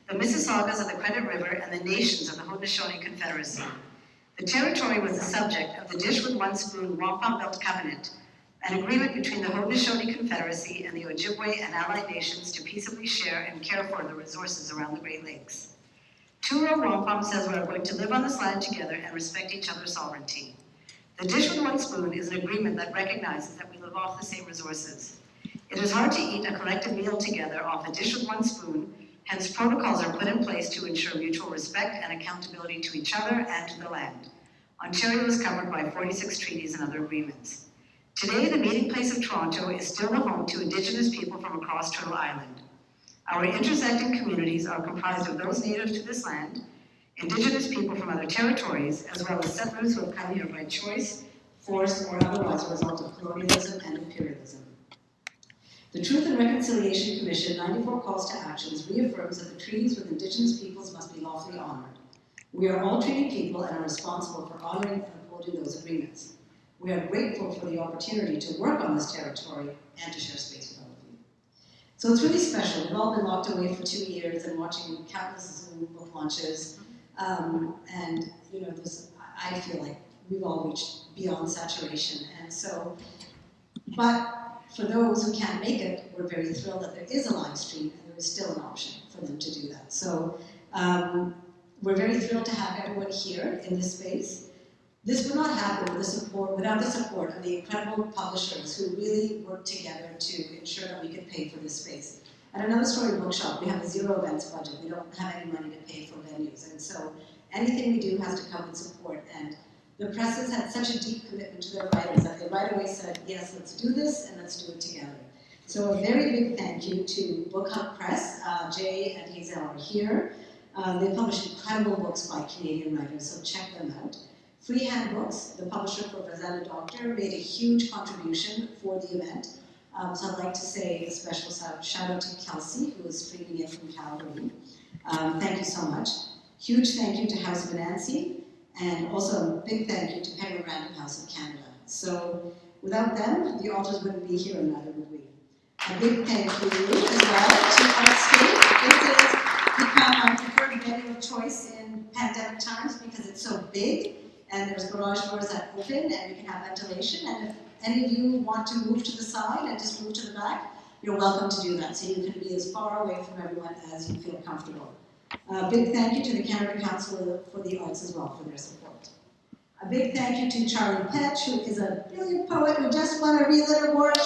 the Mississaugas of the Credit River, and the nations of the Haudenosaunee Confederacy. The territory was the subject of the Dish with One Spoon Wampum Belt Covenant, an agreement between the Haudenosaunee Confederacy and the Ojibwe and allied nations to peaceably share and care for the resources around the Great Lakes. Turo Wampum says we are going to live on this land together and respect each other's sovereignty. The Dish with One Spoon is an agreement that recognizes that we live off the same resources. It is hard to eat a collective meal together off a dish with one spoon, hence protocols are put in place to ensure mutual respect and accountability to each other and to the land. Ontario is covered by 46 treaties and other agreements. Today, the meeting place of Toronto is still the home to Indigenous people from across Turtle Island. Our intersecting communities are comprised of those native to this land, Indigenous people from other territories, as well as settlers who have come here by choice, force, or otherwise a result of colonialism and imperialism. The Truth and Reconciliation Commission 94 Calls to Actions reaffirms that the treaties with Indigenous peoples must be lawfully honored. We are all treaty people and are responsible for honoring and upholding those agreements. We are grateful for the opportunity to work on this territory and to share space with all of you. So it's really special. We've all been locked away for 2 years and watching countless Zoom book launches. And you know, I feel like we've all reached beyond saturation. And so, but for those who can't make it, we're very thrilled that there is a live stream and there is still an option for them to do that. So we're very thrilled to have everyone here in this space. This would not happen without the support of the incredible publishers who really worked together to ensure that we could pay for this space. At Another Story Bookshop, we have a zero events budget. We don't have any money to pay for venues. And so anything we do has to come with support. And the press has had such a deep commitment to their writers that they right away said, yes, let's do this and let's do it together. So a very big thank you to Book Hub Press. Jay and Hazel are here. They publish incredible books by Canadian writers, so check them out. Freehand Books, the publisher for Farzana Doctor, made a huge contribution for the event. So I'd like to say a special shout out to Kelsey, who is streaming in from Calgary. Thank you so much. Huge thank you to House of Nancy, and also a big thank you to Penguin Random House of Canada. So without them, the authors wouldn't be here, and neither would we. A big thank you as well to Artscape. This has become our preferred venue of choice in pandemic times because it's so big, and there's garage doors that open, and we can have ventilation. And if any of you want to move to the side and just move to the back, you're welcome to do that. So you can be as far away from everyone as you feel comfortable. A big thank you to the Canada Council for the Arts as well for their support. A big thank you to Charlie Petch, who is a brilliant poet who just won a Relit Award.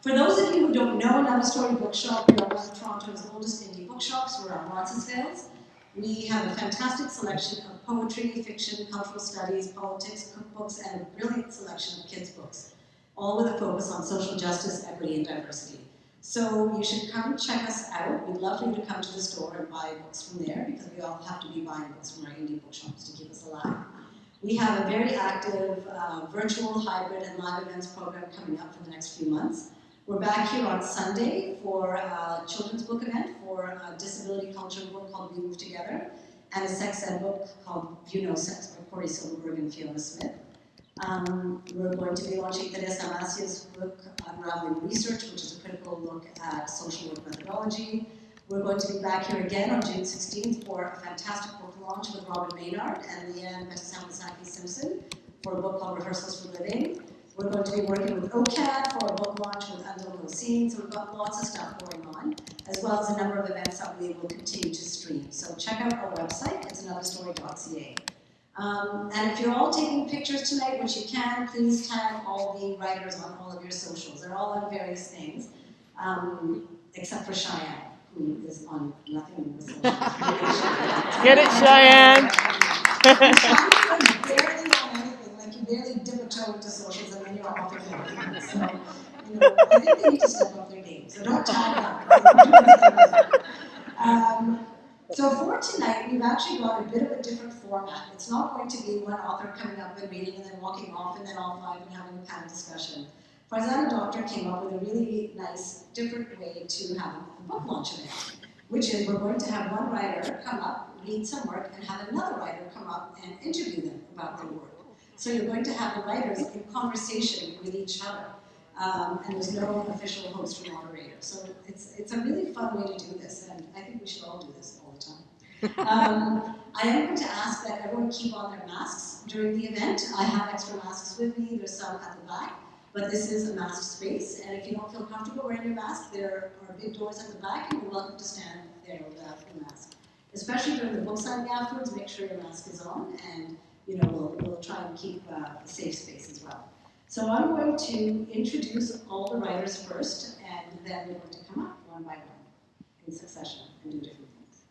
For those of you who don't know Another Story Bookshop, we are one of Toronto's oldest indie bookshops. We're on Roncesvalles. We have a fantastic selection of poetry, fiction, cultural studies, politics, cookbooks, and a brilliant selection of kids' books, all with a focus on social justice, equity, and diversity. So you should come check us out. We'd love for you to come to the store and buy books from there, because we all have to be buying books from our indie bookshops to keep us alive. We have a very active virtual, hybrid, and live events program coming up for the next few months. We're back here on Sunday for a children's book event for a disability culture book called We Move Together, and a sex ed book called You Know Sex by Corey Silverberg and Fiona Smith. We're going to be launching Teresa Amacia's book, Unraveling Research, which is a critical look at social work methodology. We're going to be back here again on June 16th for a fantastic book launch with Robin Maynard and Leanne Betasamisaki Simpson for a book called Rehearsals for Living. We're going to be working with OCAD for a book launch with Undeliverable Scenes. So we've got lots of stuff going on, as well as a number of events that we will continue to stream. So check out our website, it's anotherstory.ca. And if you're all taking pictures tonight, which you can, please tag all the writers on all of your socials. They're all on various things, except for Cheyenne, who is on nothing in the socials. Get it, Cheyenne! Barely on anything, like you barely dip a toe into socials and then you're off of everything. So, you know, I think they need to step up their game. So don't tag them. So for tonight, we've actually got a bit of a different format. It's not going to be one author coming up and reading and then walking off and then all five and having a panel discussion. Farzana Doctor came up with a really nice, different way to have a book launch event, which is we're going to have one writer come up, read some work, and have another writer come up and interview them about their work. So you're going to have the writers in conversation with each other. and there's no official host or moderator. So it's a really fun way to do this, and I think we should all do this all the time. I am going to ask that everyone keep on their masks during the event. I have extra masks with me. There's some at the back, but this is a mask space, and if you don't feel comfortable wearing your mask, there are big doors at the back, and you're welcome to stand there without your mask. Especially during the book signing afterwards, make sure your mask is on, and we'll try and keep a safe space as well. So I'm going to introduce all the writers first, and then we're going to come up one by one in succession and do different things.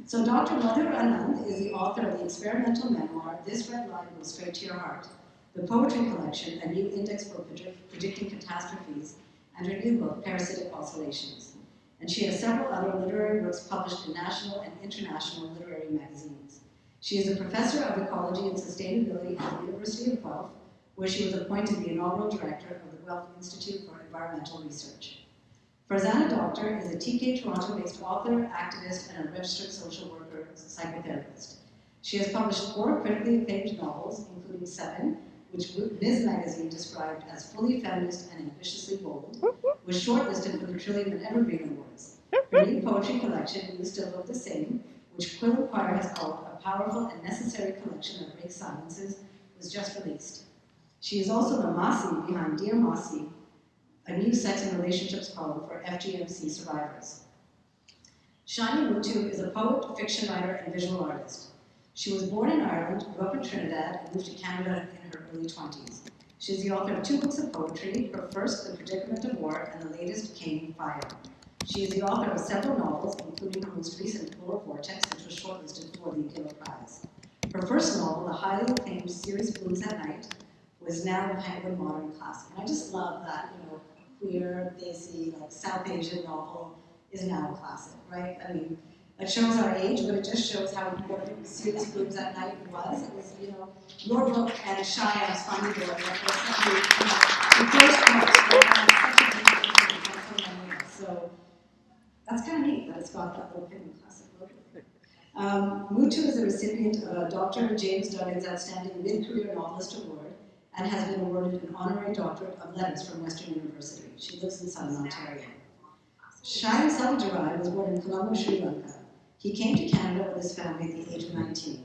So Dr. Madhur Anand is the author of the experimental memoir, This Red Line Goes Straight to Your Heart, the poetry collection, a new index for predicting catastrophes, and her new book, Parasitic Oscillations. And she has several other literary works published in national and international literary magazines. She is a professor of ecology and sustainability at the University of Guelph, where she was appointed the inaugural director of the Guelph Institute for Environmental Research. Farzana Doctor is a TK Toronto-based author, activist, and a registered social worker psychotherapist. She has published 4 critically acclaimed novels, including 7, which Viz magazine described as fully feminist and ambitiously bold, was shortlisted for the Trillium and Evergreen Awards. Her new poetry collection, You Still Look the Same, which Quill and Choir has called a powerful and necessary collection of great silences, was just released. She is also the Masi behind Dear Masi, a new sex and relationships column for FGMC survivors. Shani Mootoo is a poet, fiction writer, and visual artist. She was born in Ireland, grew up in Trinidad, and moved to Canada in her early 20s. She is the author of 2 books of poetry, her first, The Predicament of War, and the latest, Cane Fire. She is the author of several novels, including her most recent, Polar Vortex, which was shortlisted for the Giller Prize. Her first novel, the highly acclaimed series Blooms at Night, was now a Penguin Modern Classic. And I just love that, a queer, desi, South Asian novel is now a classic, right? I mean, it shows our age, but it just shows how important the series Blooms at Night was. It was, your book and Shyam's Funny Boy, that was the first book, such a big thing for many of us. So that's kind of neat that it's got that little Penguin Classic logo. Mootoo is a recipient of Dr. James Duggan's Outstanding Mid-Career Novelist Award and has been awarded an honorary doctorate of letters from Western University. She lives in Southern Ontario. Shyam Selvadurai was born in Colombo, Sri Lanka. He came to Canada with his family at the age of 19.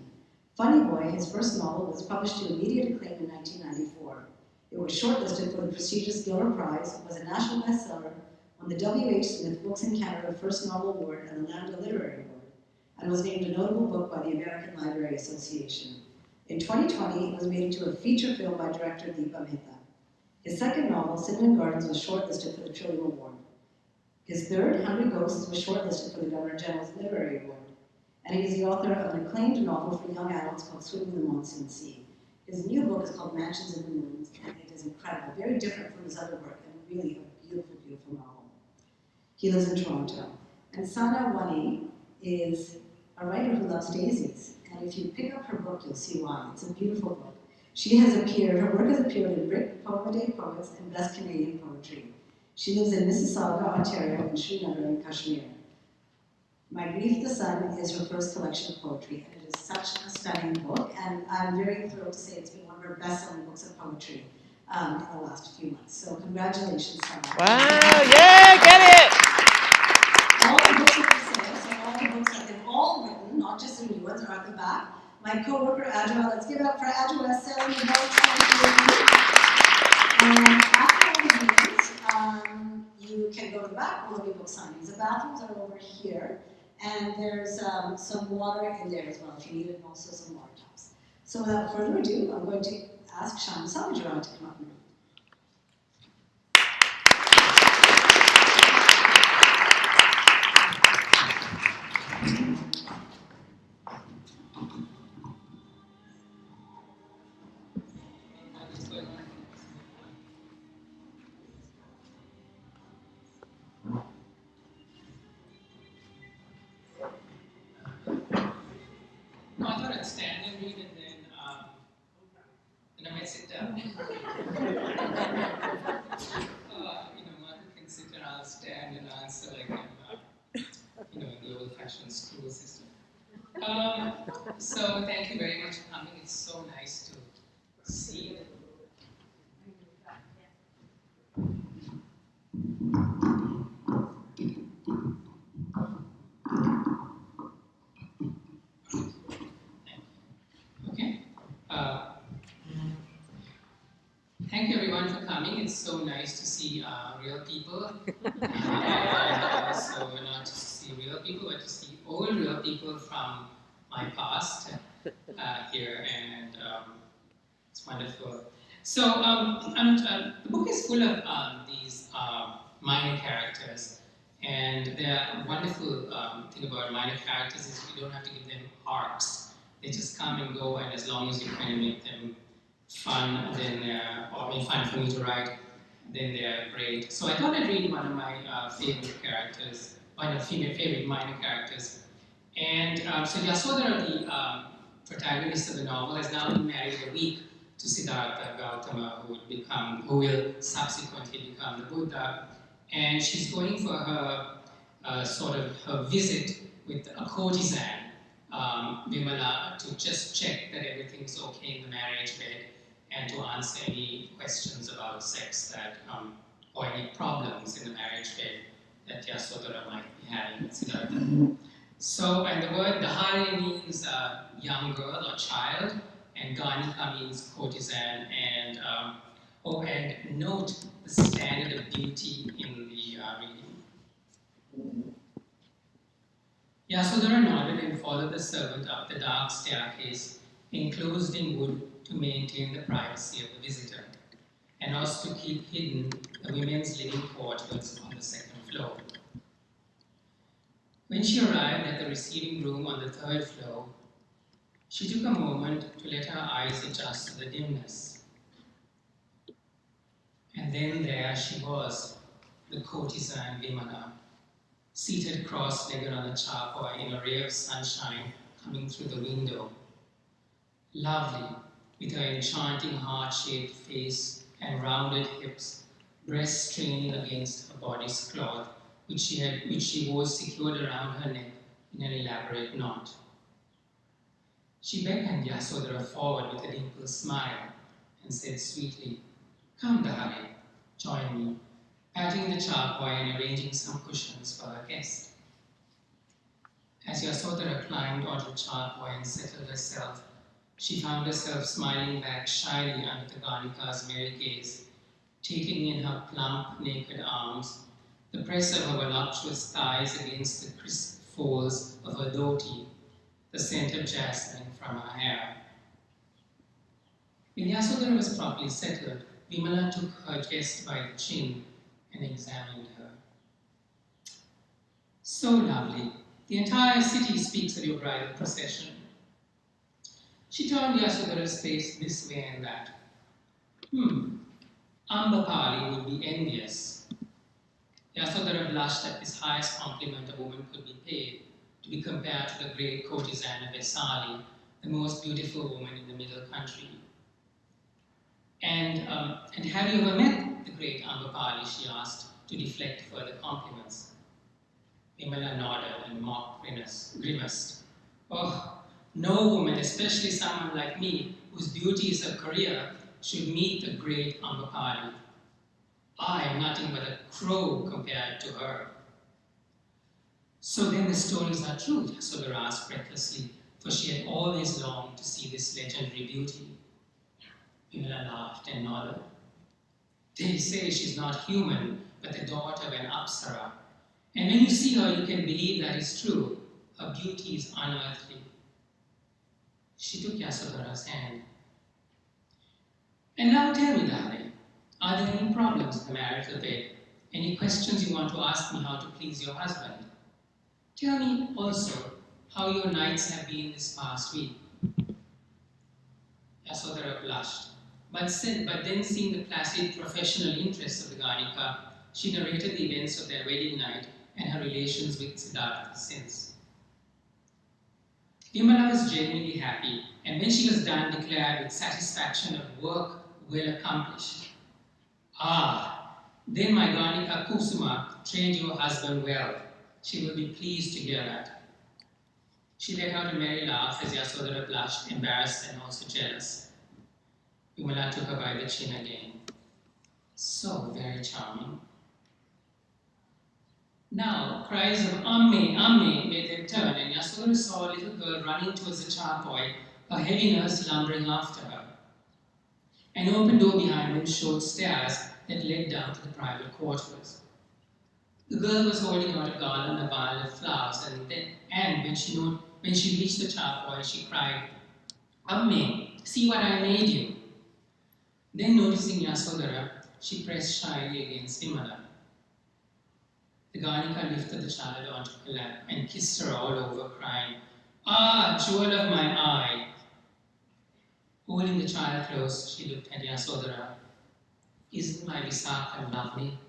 Funny Boy, his first novel, was published to immediate acclaim in 1994. It was shortlisted for the prestigious Giller Prize, was a national bestseller, won the W.H. Smith Books in Canada First Novel Award and the Lambda Literary Award, and was named a notable book by the American Library Association. In 2020, it was made into a feature film by director Deepa Mehta. His second novel, Cinnamon Gardens, was shortlisted for the Trillium Award. His third, Hungry Ghosts, was shortlisted for the Governor General's Literary Award. And he is the author of an acclaimed novel for young adults called Swimming in the Monsoon Sea. His new book is called Mansions in the Moons, and it is incredible, very different from his other work, and really a beautiful, beautiful novel. He lives in Toronto. And Sanna Wani is a writer who loves daisies. And if you pick up her book, you'll see why. It's a beautiful book. Her work has appeared in Brit, Poem Day Poets, and Best Canadian Poetry. She lives in Mississauga, Ontario, and Srinagar in Kashmir. My Grief the Sun is her first collection of poetry, and it is such a stunning book, and I'm very thrilled to say it's been one of her best-selling books of poetry in the last few months. So congratulations, Sanna. Wow, yeah, get it! All the books are for sale, so all the books that they've all written, not just the new ones, are at the back. My co-worker, Adjoa, let's give it up for Adjoa selling the books. And after all the meetings, you can go to the back, where there'll be book signings. The bathrooms are over here, and there's some water in there as well if you need it, and also some water taps. So without further ado, I'm going to ask Shani Selvadurai to come up and read. No, I thought I'd stand and read, and then I might sit down. Madhur can sit and I'll stand and answer like I'm, in the old-fashioned school system. So thank you very much for coming. It's so nice to see you. coming. It's so nice to see real people. And also not just to see real people, but to see old real people from my past here, and it's wonderful. So the book is full of these minor characters, and the wonderful thing about minor characters is you don't have to give them arcs. They just come and go, and as long as you kind of make them fun, then fun for me to write, then they're great. So I thought I'd read one of my favorite characters, one of my favorite minor characters. And so Yasodhara, the protagonist of the novel, has now been married a week to Siddhartha Gautama, who will subsequently become the Buddha. And she's going for her her visit with a courtesan, Vimala, to just check that everything's okay in the marriage bed and to answer any questions about sex that, or any problems in the marriage bed that Yasodhara might be having with Siddhartha. So, and the word Dahare means young girl or child, and Ganika means courtesan, and and note the standard of beauty in the reading. Yasodhara nodded and followed the servant up the dark staircase, enclosed in wood to maintain the privacy of the visitor, and also to keep hidden the women's living quarters on the second floor. When she arrived at the receiving room on the third floor, she took a moment to let her eyes adjust to the dimness. And then there she was, the courtesan Vimala, seated cross-legged on a charpoy in a ray of sunshine coming through the window. Lovely, with her enchanting heart-shaped face and rounded hips, breasts straining against her body's cloth, which she wore secured around her neck in an elaborate knot. She beckoned Yasodhara forward with a dimpled smile and said sweetly, "Come, Dahare, join me," patting the charpoy and arranging some cushions for her guest. As Yasodhara climbed onto the charpoy and settled herself, she found herself smiling back shyly under the Ganika's merry gaze, taking in her plump, naked arms the press of her voluptuous thighs against the crisp folds of her dhoti, the scent of jasmine from her hair. When Yasodhara was properly settled, Vimala took her guest by the chin and examined her. "So lovely. The entire city speaks of your bridal procession." She turned Yasodhara's face this way and that. Ambapali would be envious. Yasodhara blushed at this highest compliment a woman could be paid, to be compared to the great courtesan of Vesali, the most beautiful woman in the middle country. And have you ever met the great Ambapali, she asked, to deflect further compliments. Vimala nodded and mock grimaced. "Oh, no woman, especially someone like me, whose beauty is her career, should meet the great Ambapali. I am nothing but a crow compared to her." "So then the stories are true?" Yasodhara asked breathlessly, for she had always longed to see this legendary beauty. Vimala laughed and nodded. "They say she's not human, but the daughter of an Apsara. And when you see her, you can believe that is true. Her beauty is unearthly." She took Yasodhara's hand. "And now tell me, Dahare, are there any problems in the marital bed? Any questions you want to ask me how to please your husband? Tell me also how your nights have been this past week." Yasodhara blushed, but then seeing the placid professional interest of the Ganika, she narrated the events of their wedding night and her relations with Siddhartha since. Vimala was genuinely happy, and when she was done, declared with satisfaction of work well accomplished. "Ah, then my Ganika Kusuma trained your husband well. She will be pleased to hear that." She let out a merry laugh as Yasodhara blushed, embarrassed and also jealous. Vimala took her by the chin again. "So very charming." Now, cries of "Amme, Amme" made them turn, and Yasodhara saw a little girl running towards the charpoy, her heavy nurse lumbering after her. An open door behind them showed stairs that led down to the private quarters. The girl was holding out a garland of violet flowers, and when she reached the charpoy, she cried, "Amme, see what I made you." Then, noticing Yasodhara, she pressed shyly against Vimala. The Ganika lifted the child onto her lap and kissed her all over, crying, "Ah, jewel of my eye!" Holding the child close, she looked at Yasodhara. "Isn't my Visakha lovely?"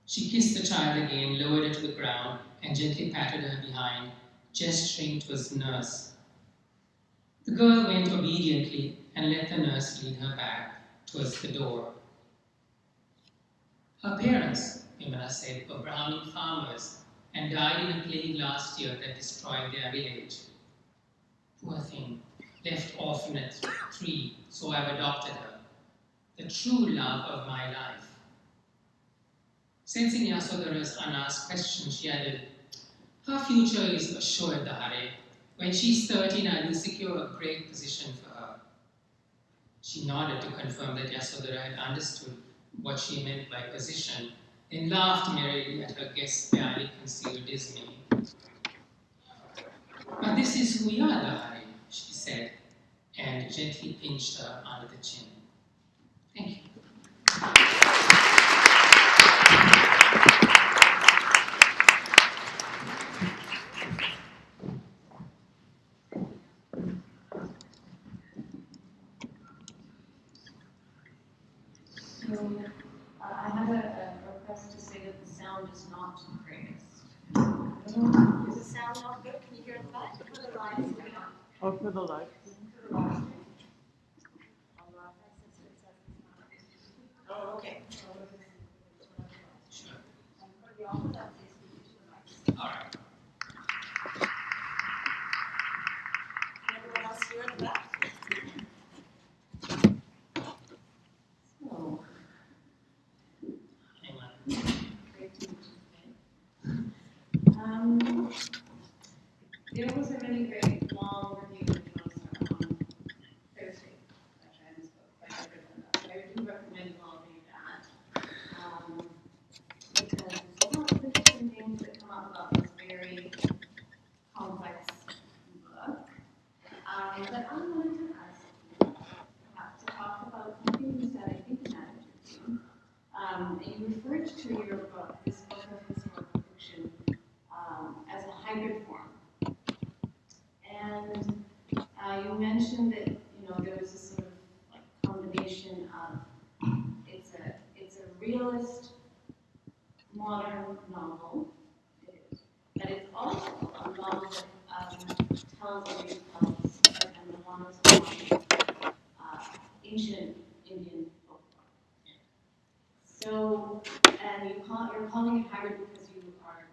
She kissed the child again, lowered her to the ground, and gently patted her behind, gesturing to his nurse. The girl went obediently and let the nurse lead her back towards the door. Her parents, Vimala said, were Brahmin farmers and died in a plague last year that destroyed their village. Poor thing, left orphan at 3, so I've adopted her, the true love of my life. Sensing Yasodhara's unasked question, she added, "Her future is assured, Dahare. When she's 13, I will secure a great position for her." She nodded to confirm that Yasodhara had understood what she meant by position, then laughed merrily at her guest's barely concealed dismay. "But this is who we are, Dahare," she said, and gently pinched her under the chin. Thank you. So, I have a request to say that the sound is not the greatest. I don't know, is the sound not good? Can you hear the back? For the lines, Or for the light. Oh, okay. Sure. All right. Everyone else here in the back? So, Hang on. great to meet you. There was a really great long review of Johnson on Thursday. Actually, I misspoke, but I read that. I do recommend you all read that. Because there's a lot of interesting things that come up about this very complex book. But I wanted to ask you perhaps to talk about something you said, I think, in that interview. And you referred to your book, this book of historical fiction, as a hybrid form. And you mentioned that there was a sort of like combination of it's a realist modern novel, but it's also a novel that tells or retells and the ones of ancient Indian folklore. So, and you're calling it hybrid because you are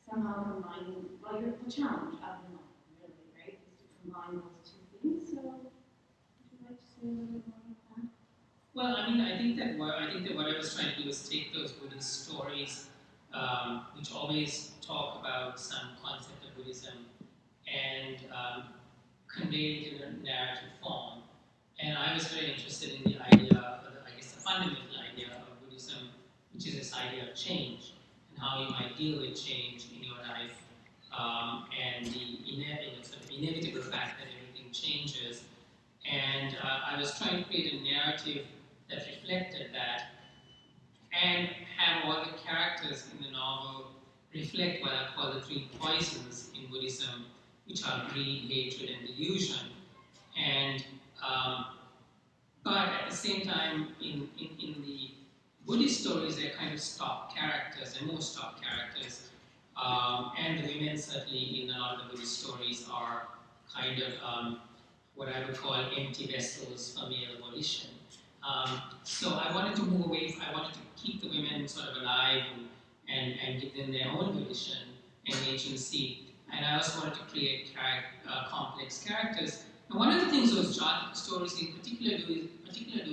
somehow combining, well, you're the challenge of the novel, really, right, is to combine those two things. So, would you like to say a little bit more about that? Well, I think that what I was trying to do was take those Buddhist stories, which always talk about some concept of Buddhism, and convey it in a narrative form. And I was very interested in the idea, the fundamental idea of Buddhism, which is this idea of change and how you might deal with change in your life, and the sort of inevitable fact that everything changes. And I was trying to create a narrative that reflected that, and have all the characters in the novel reflect what I call the 3 poisons in Buddhism, which are greed, hatred, and delusion. And but at the same time, in the Buddhist stories, they're kind of stock characters, and more stock characters. And the women, certainly, in a lot of the Buddhist stories, are kind of what I would call empty vessels for male volition. So I wanted to move away, I wanted to keep the women sort of alive and give them their own volition and agency. And I also wanted to create complex characters. And one of the things those Jataka stories in particular do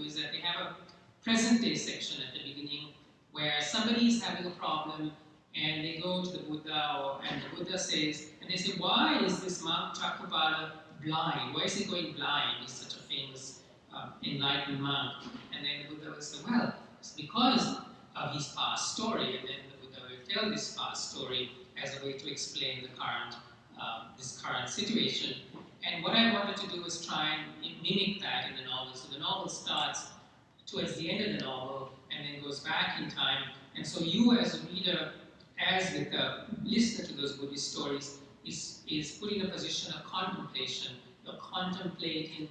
is that they have a present day section at the beginning where somebody is having a problem and they go to the Buddha, and the Buddha says, and they say, why is this monk Chakrapala blind? Why is he going blind? He's such a famous enlightened monk. And then the Buddha will say, well, it's because of his past story, and then the Buddha will tell this past story as a way to explain the current, this current situation. And what I wanted to do was try and mimic that in the novel. So the novel starts towards the end of the novel and then goes back in time. And so you as a reader, as with the listener to those Buddhist stories, is put in a position of contemplation. You're contemplating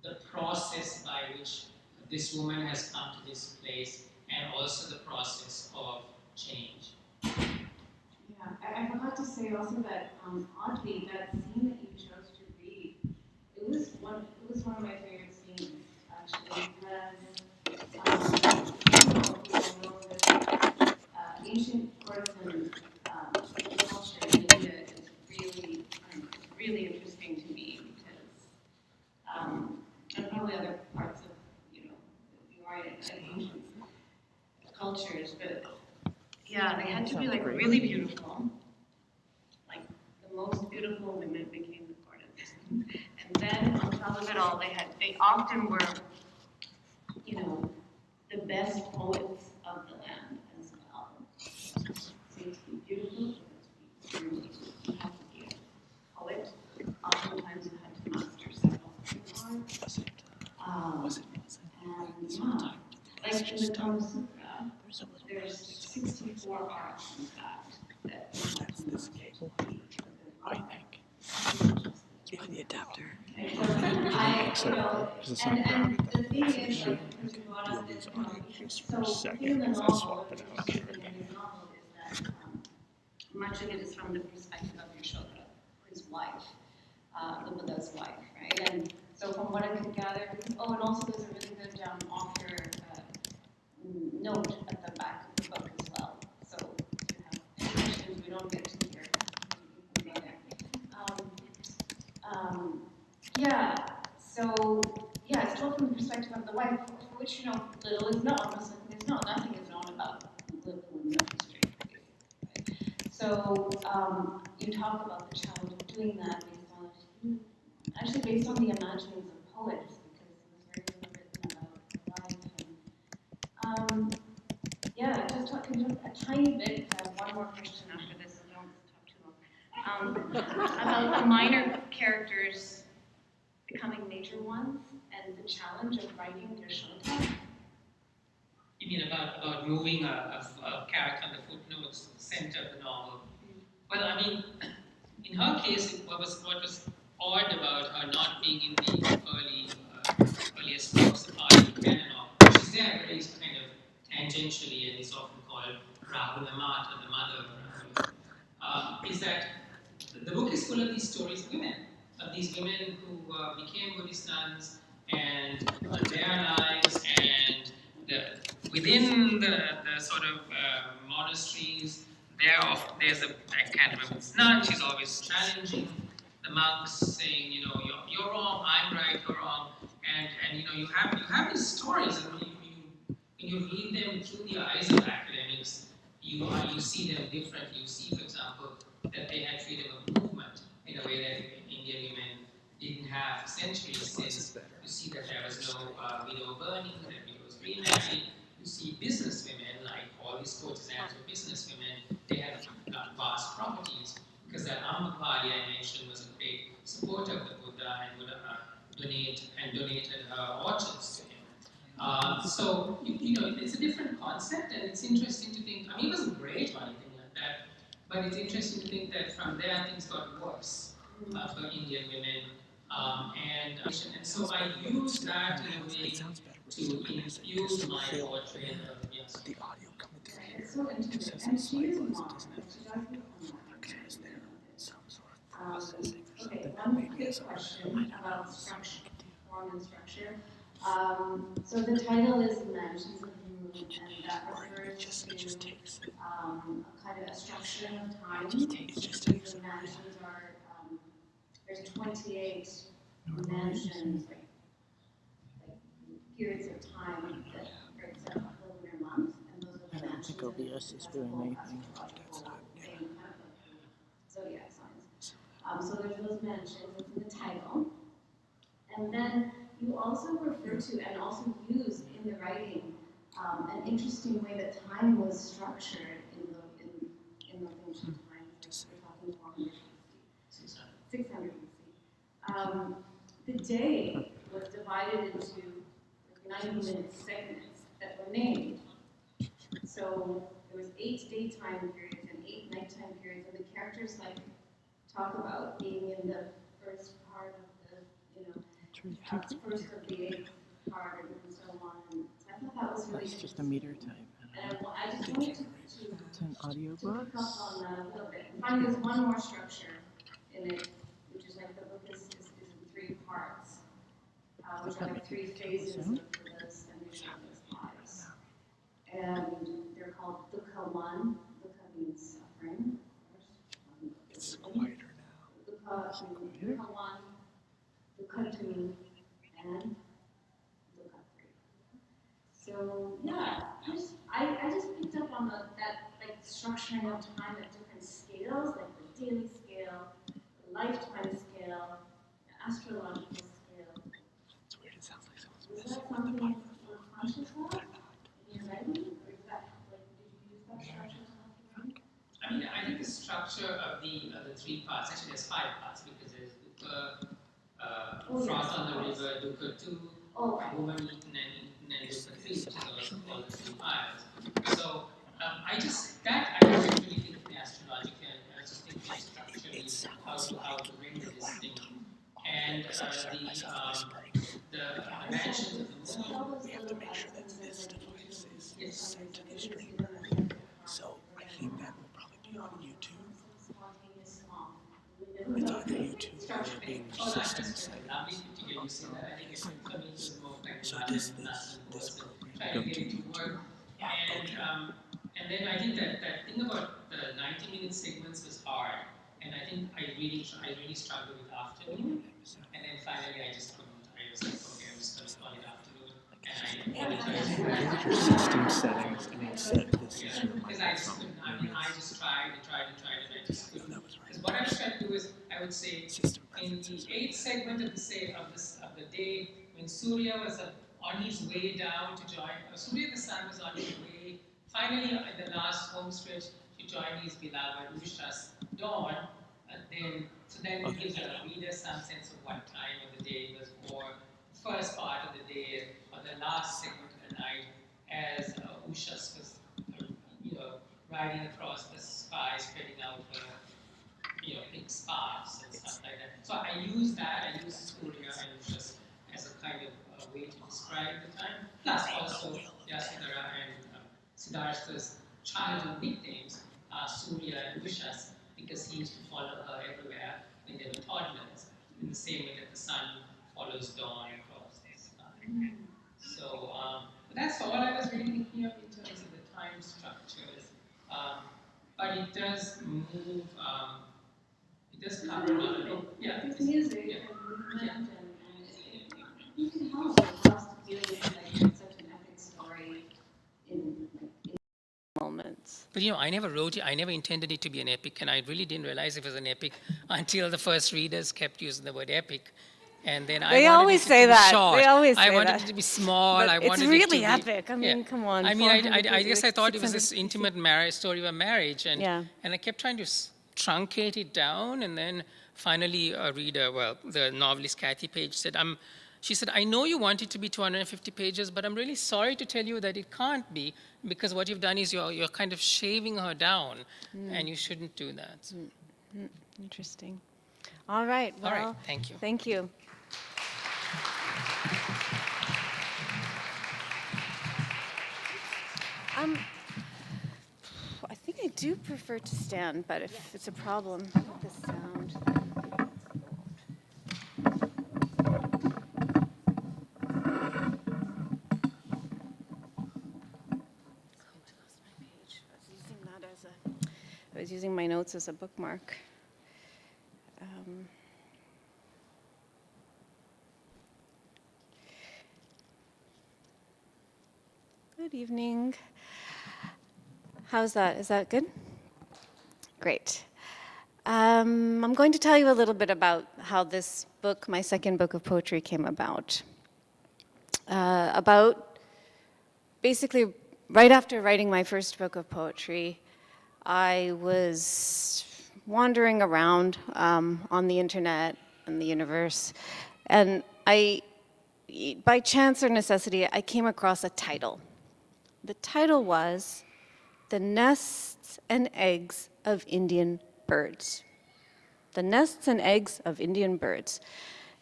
the process by which this woman has come to this place, and also the process of change. Yeah, I forgot to say also that oddly, that scene that you chose to read, it was one of my favorite scenes actually, because people know that ancient courtesan culture in India is really interesting to me because and probably other parts of the Orient and ancient cultures, but yeah, they had to be like really beautiful. Like the most beautiful women became the courtesans. And then on top of it all, they often were, the best poets of the land as well. So to be beautiful, to be true, you have to be a poet. Oftentimes you had to master several arts. And yeah, like in the Kama Sutra, there's 64 arts, in fact, that you have to master. I think. Yeah, the adapter. And the thing is, like, because you brought up this, so the thing in the novel, which is interesting in the novel, is that much of it is from the perspective of Yashoda, his wife, the Buddha's wife, right? And so from what I could gather, and also there's a really good author note at the back of the book as well. So if you have any questions we don't get to here, you can go there. It's told from the perspective of the wife, for which little is known. Nothing is known about little women's history. Right? So you talk about the challenge of doing that based on the imaginings of poets, because it was very written about the wife. Just talking a tiny bit. I have one more question after this, so don't talk too long. About the minor characters becoming major ones and the challenge of writing Yashoda. You mean about moving a character on the footnotes, the center of the novel? Well, I mean, in her case, what was odd about her not being in the earliest books, the part of the canon, she's there very kind of tangentially, and is often called Rahula Mata, the mother of Rahula, is that the book is full of these stories of women, who became Buddhist nuns, and their lives, and within the sort of monasteries, there's a kind of a nun. She's always challenging the monks, saying, you're wrong, I'm right, you're wrong, and you have these stories, and when you read them through the eyes of academics, you see them differently. You see, for example, that they had freedom of movement in a way that Indian women didn't have centuries since. You see that there was no widow burning, that widows remarried. You see business women, like all these courtesans were business women, they had vast properties, because that Ambakali I mentioned was a great supporter of the Buddha and would donated orchards to him. So it's a different concept, and it's interesting to think. I mean, it wasn't great or anything like that, but it's interesting to think that from there things got worse for Indian women, and so I used that in a way to infuse my portrait of Vyasa. The audio coming through here. It's so interesting. Just And has she is slight mom. doesn't have She does because there some sort of processing or Okay, something. one Maybe quick it's question about structure, form and structure. So the title is Mansions of the Moon, and that refers it just to takes kind of a structure of time. it just takes The it. mansions are, there's 28 mansions, like periods of time that breaks up the lunar month, and those are the I don't mansions. think OBS is doing anything. That's not. Zodiac signs. So there's those mansions, it's in the title. And then you also refer to and also use in the writing an interesting way that time was structured in the ancient times. Like we're talking 400 BC, 600 BC. The day was divided into 90-minute segments that were named. So there was 8 daytime periods and 8 nighttime periods, and the characters like talk about being in the first part of the, first of the 8th part and so on. And so I thought that was really That's just a meter type. and I just wanted to It's an pick audiobook. up on that a little bit. And finally, there's one more structure in it, which is like the book is in 3 parts, which are like 3 phases of the Sanna's lives. And they're called Dukha 1. Dukha means suffering. It's quieter now. Dukha 1, Dukha 2, and Dukha 3. So yeah, I just picked up on that like structuring of time at different scales, like the daily scale, the lifetime scale, the astrological scale. It's weird. It sounds like someone's Was messing that with the something mic. you were conscious of in your writing, or is that like did you use that structure to help you write? I mean, I think the structure of the 3 parts, actually there's 5 parts because there's Frost on the River, Dukha 2, Woman Eaten and Dukha 3, which is also called the 3 fires. So I don't really think of the astrological, I just think structurally how to render this thing. And the dimensions of the moon. We have to make sure that this device is sent to the streamer. So I think that will probably be on YouTube. It's either YouTube or in system settings. So does this program go to YouTube? And then I think that thing about the 90-minute segments was hard, and I think I really struggled with afternoon, and then finally I was like, okay, I'm just going to call it afternoon, and Go to your system settings and then set this is your because I just microphone. couldn't, I just tried, and I just couldn't. That was right. Because what I was trying to do is, I would say, in the 8th segment of the day, when Surya was on his way down to join, Surya the sun was on his way, finally in the last home stretch, to join his beloved Usha's dawn, and then it gives the reader some sense of what time of the day it was for, the first part of the day, or the last segment of the night, as Ushas was, riding across the sky, spreading out her, big scarves and stuff like that. So I use Surya and Ushas as a kind of way to describe the time. Plus also Yasodhara and Siddhartha's childhood nicknames are Surya and Ushas because he used to follow her everywhere when they were toddlers, in the same way that the sun follows dawn across the sky. So but that's all I was really thinking of in terms of the time structures. But it does move, it does cover a lot of it. Yeah. There's music Yeah. and movement Yeah. and you can help us to feel like such an epic story in moments. But I never intended it to be an epic, and I really didn't realize it was an epic until the first readers kept using the word epic. And then They I wanted always it say to be that. short. They always I say wanted that. it to be small. But I it's wanted really it to be epic. I mean, come on, I mean, I 400 guess I thought it was this 600 intimate marriage story of a marriage, and Yeah. I kept trying to truncate it down, and then finally a reader, the novelist Kathy Page said, she said, I know you want it to be 250 pages, but I'm really sorry to tell you that it can't be, because what you've done is you're kind of shaving her down, and you shouldn't do that. Interesting. All right. Well, All right, thank you. Thank you. I think I do prefer to stand, but if it's a problem with the sound. I was using my notes as a bookmark. Good evening. How's that? Is that good? Great. I'm going to tell you a little bit about how this book, my second book of poetry, came about. about basically right after writing my first book of poetry, I was wandering around on the internet and the universe, and by chance or necessity, I came across a title. The title was "The Nests and Eggs of Indian Birds." The Nests and Eggs of Indian Birds.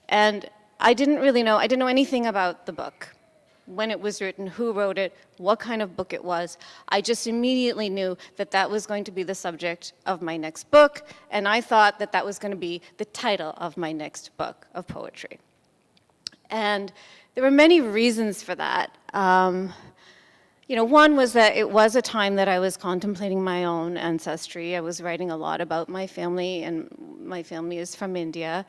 And I didn't know anything about the book, when it was written, who wrote it, what kind of book it was. I just immediately knew that that was going to be the subject of my next book, and I thought that that was going to be the title of my next book of poetry. And there were many reasons for that. One was that it was a time that I was contemplating my own ancestry. I was writing a lot about my family, and my family is from India.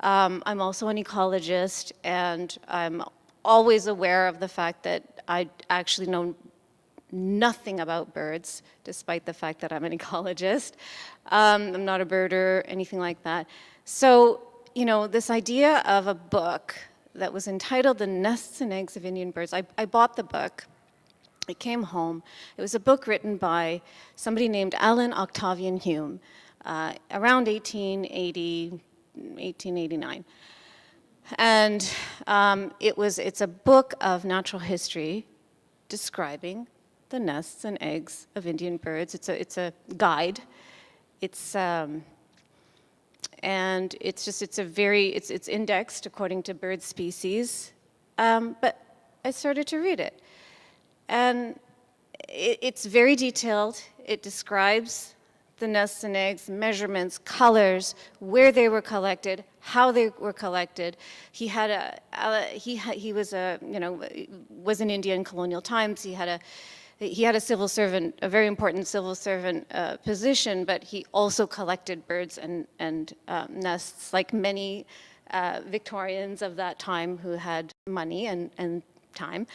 I'm also an ecologist, and I'm always aware of the fact that I actually know nothing about birds, despite the fact that I'm an ecologist. I'm not a birder, anything like that. So, this idea of a book that was entitled "The Nests and Eggs of Indian Birds," I bought the book. It came home. It was a book written by somebody named Alan Octavian Hume around 1880, 1889. And it's a book of natural history describing the nests and eggs of Indian birds. It's a guide. It's indexed according to bird species. But I started to read it. And it's very detailed. It describes the nests and eggs, measurements, colors, where they were collected, how they were collected. He was in India in colonial times. He had a civil servant, a very important civil servant position, but he also collected birds and nests, like many Victorians of that time who had money and time.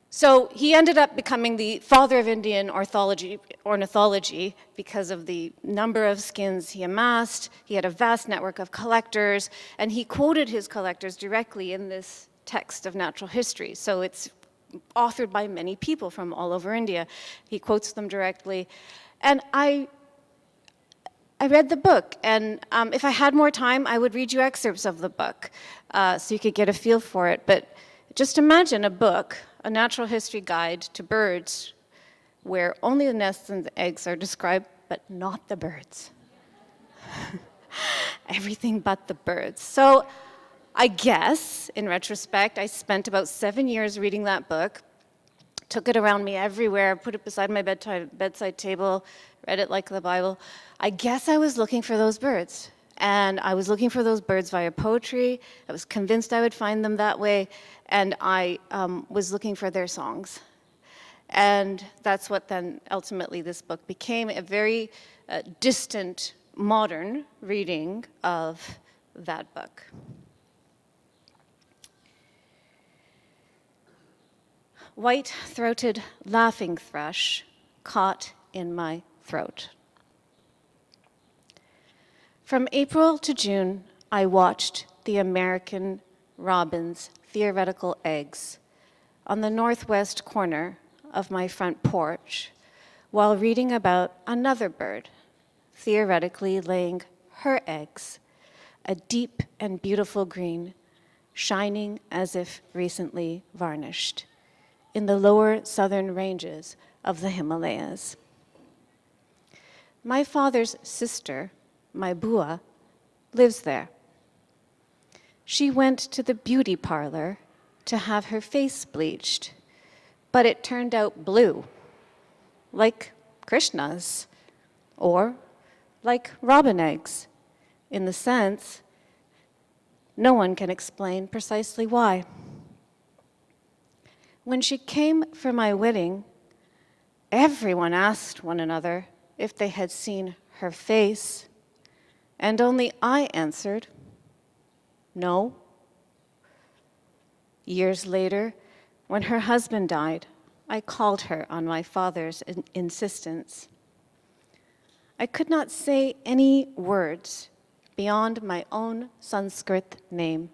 So he ended up becoming the father of Indian ornithology because of the number of skins he amassed. He had a vast network of collectors, and he quoted his collectors directly in this text of natural history. So it's authored by many people from all over India. He quotes them directly. And I read the book, and if I had more time, I would read you excerpts of the book so you could get a feel for it. But just imagine a book, a natural history guide to birds, where only the nests and the eggs are described, but not the birds. Everything but the birds. So I guess, in retrospect, I spent about 7 years reading that book, took it around me everywhere, put it beside my bedside table, read it like the Bible. I guess I was looking for those birds. And I was looking for those birds via poetry. I was convinced I would find them that way. And I was looking for their songs. And that's what then ultimately this book became, a very distant, modern reading of that book. White-throated laughing thrush caught in my throat. From April to June, I watched the American robin's theoretical eggs on the northwest corner of my front porch while reading about another bird theoretically laying her eggs, a deep and beautiful green, shining as if recently varnished, in the lower southern ranges of the Himalayas. My father's sister, my bua, lives there. She went to the beauty parlor to have her face bleached, but it turned out blue, like Krishna's, or like robin eggs, in the sense no one can explain precisely why. When she came for my wedding, everyone asked one another if they had seen her face, and only I answered, no. Years later, when her husband died, I called her on my father's insistence. I could not say any words beyond my own Sanskrit name,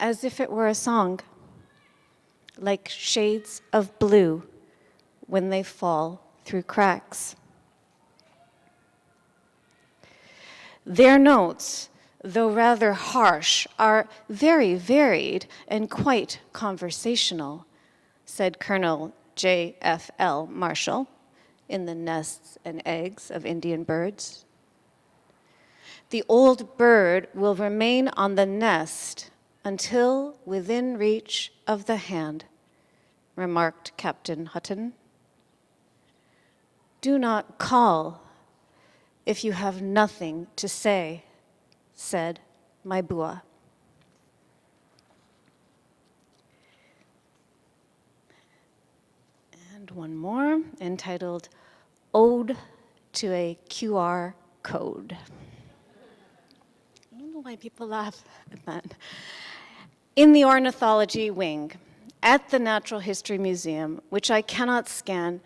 as if it were a song, like shades of blue when they fall through cracks. Their notes, though rather harsh, are very varied and quite conversational, said Colonel J.F.L. Marshall in The Nests and Eggs of Indian Birds. The old bird will remain on the nest until within reach of the hand, remarked Captain Hutton. Do not call if you have nothing to say, said my bua. And one more, entitled Ode to a QR Code. I don't know why people laugh at that. In the ornithology wing at the Natural History Museum, which I cannot scan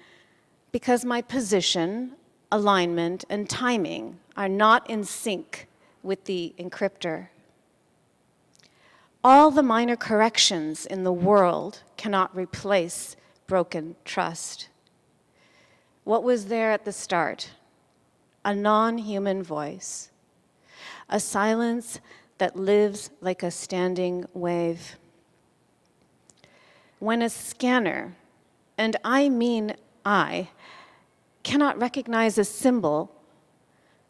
because my position, alignment, and timing are not in sync with the encryptor. All the minor corrections in the world cannot replace broken trust. What was there at the start? A non-human voice, a silence that lives like a standing wave. When a scanner, and I mean I, cannot recognize a symbol,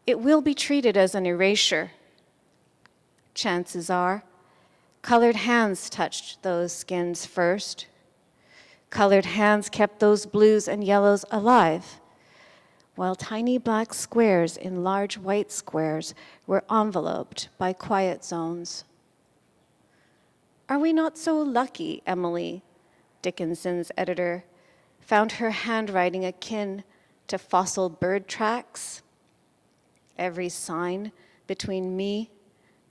it will be treated as an erasure. Chances are, colored hands touched those skins first. Colored hands kept those blues and yellows alive, while tiny black squares in large white squares were enveloped by quiet zones. Are we not so lucky, Emily, Dickinson's editor, found her handwriting akin to fossil bird tracks? Every sign between me,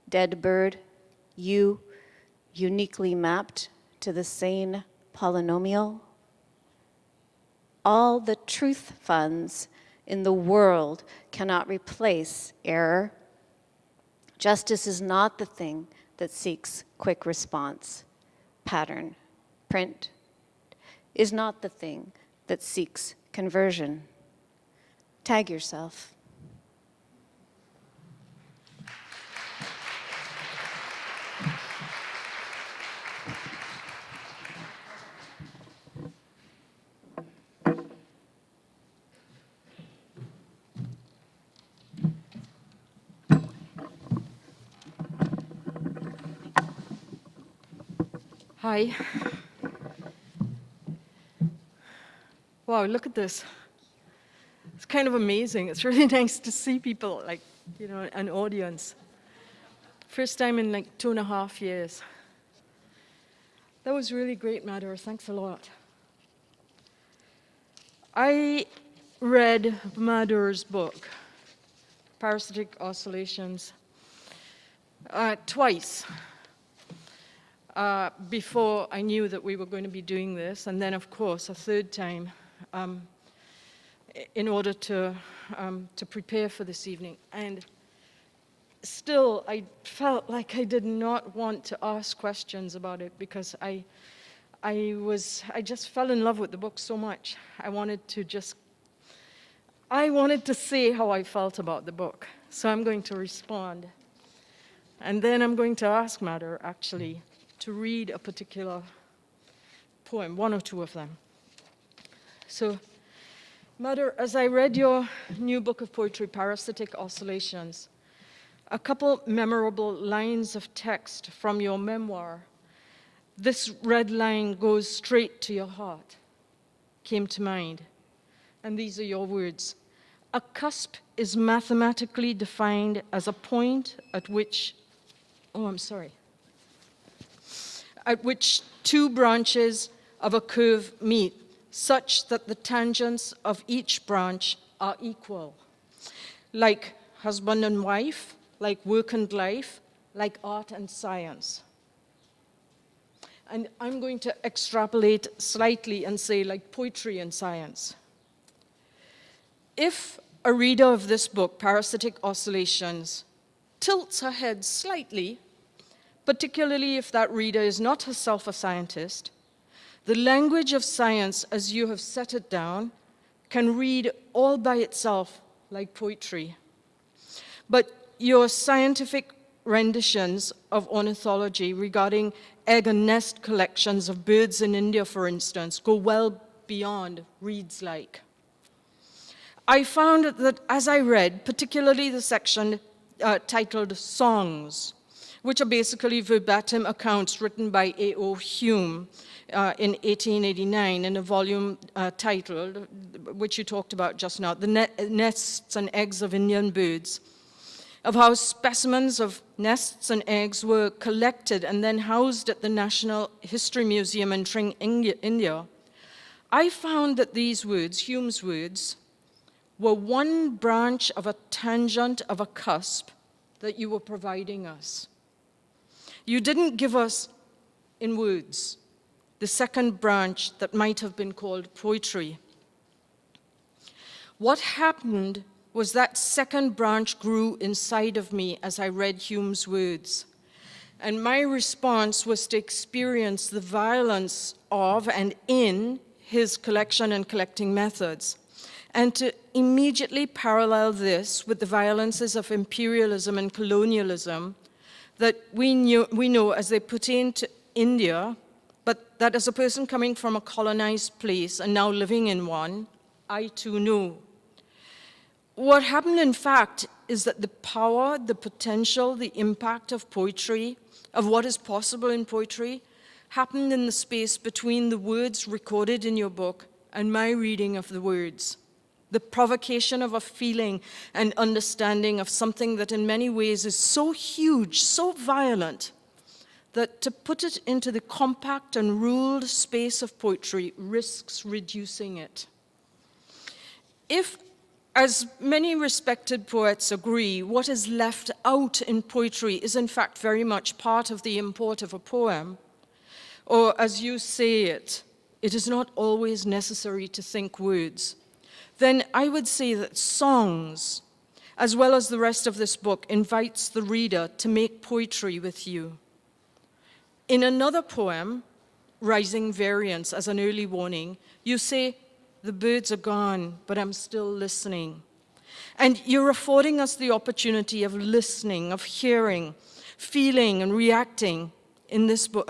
dead bird, you, uniquely mapped to the sane polynomial. All the truth funds in the world cannot replace error. Justice is not the thing that seeks quick response. Pattern, print, is not the thing that seeks conversion. Tag yourself. Hi. Wow, look at this. It's kind of amazing. It's really nice to see people, like, you know, an audience. First time in like 2.5 years. That was really great, Madhur. Thanks a lot. I read Madhur's book, Parasitic Oscillations, twice. Before I knew that we were going to be doing this, and then, of course, a third time in order to prepare for this evening. And still, I felt like I did not want to ask questions about it because I just fell in love with the book so much. I wanted to say how I felt about the book. So I'm going to respond. And then I'm going to ask Madhur, actually, to read a particular poem, one or two of them. So, Madhur, as I read your new book of poetry, Parasitic Oscillations, a couple memorable lines of text from your memoir, This Red Line Goes Straight to Your Heart, came to mind. And these are your words. A cusp is mathematically defined as a point at which two branches of a curve meet, such that the tangents of each branch are equal. Like husband and wife, like work and life, like art and science. And I'm going to extrapolate slightly and say like poetry and science. If a reader of this book, Parasitic Oscillations, tilts her head slightly, particularly if that reader is not herself a scientist, the language of science, as you have set it down, can read all by itself like poetry. But your scientific renditions of ornithology regarding egg and nest collections of birds in India, for instance, go well beyond reads like. I found that as I read, particularly the section titled Songs, which are basically verbatim accounts written by A.O. Hume in 1889 in a volume titled, which you talked about just now, The Nests and Eggs of Indian Birds, of how specimens of nests and eggs were collected and then housed at the National History Museum in Tring, India. I found that these words, Hume's words, were one branch of a tangent of a cusp that you were providing us. You didn't give us, in words, the second branch that might have been called poetry. What happened was that second branch grew inside of me as I read Hume's words. And my response was to experience the violence of and in his collection and collecting methods, and to immediately parallel this with the violences of imperialism and colonialism that we know as they pertain to India, but that as a person coming from a colonized place and now living in one, I too know. What happened, in fact, is that the power, the potential, the impact of poetry, of what is possible in poetry, happened in the space between the words recorded in your book and my reading of the words. The provocation of a feeling and understanding of something that in many ways is so huge, so violent, that to put it into the compact and ruled space of poetry risks reducing it. If, as many respected poets agree, what is left out in poetry is in fact very much part of the import of a poem, or as you say it, it is not always necessary to think words, then I would say that songs, as well as the rest of this book, invites the reader to make poetry with you. In another poem, Rising Variance, as an early warning, you say, "The birds are gone, but I'm still listening." And you're affording us the opportunity of listening, of hearing, feeling, and reacting in this book,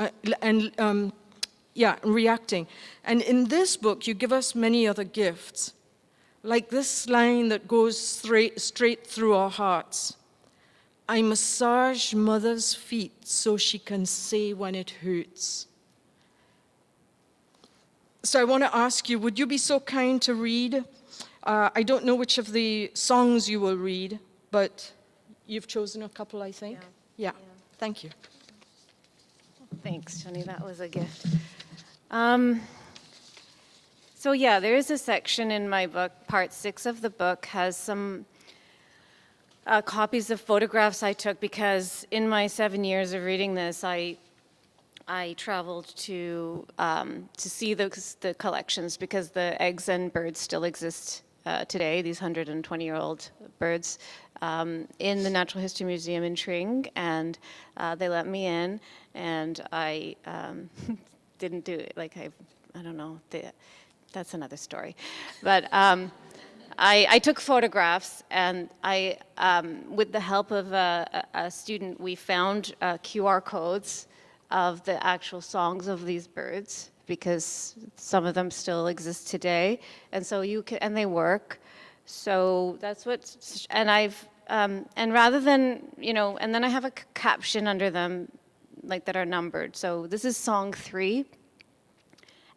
reacting. And in this book, you give us many other gifts, like this line that goes straight through our hearts. "I massage mother's feet so she can say when it hurts." So I want to ask you, would you be so kind to read? I don't know which of the songs you will read, but you've chosen a couple, I think. Yeah. Thank you. Thanks, Shani. That was a gift. So yeah, there is a section in my book, part 6 of the book has some copies of photographs I took because in my 7 years of reading this, I traveled to see the collections because the eggs and birds still exist today, these 120-year-old birds, in the Natural History Museum in Tring, and they let me in, and I didn't do it, like I don't know, that's another story. But I took photographs, and with the help of a student, we found QR codes of the actual songs of these birds, because some of them still exist today, and so you can, and they work. So that's what, and and rather than, and then I have a caption under them, like that are numbered. So this is song 3,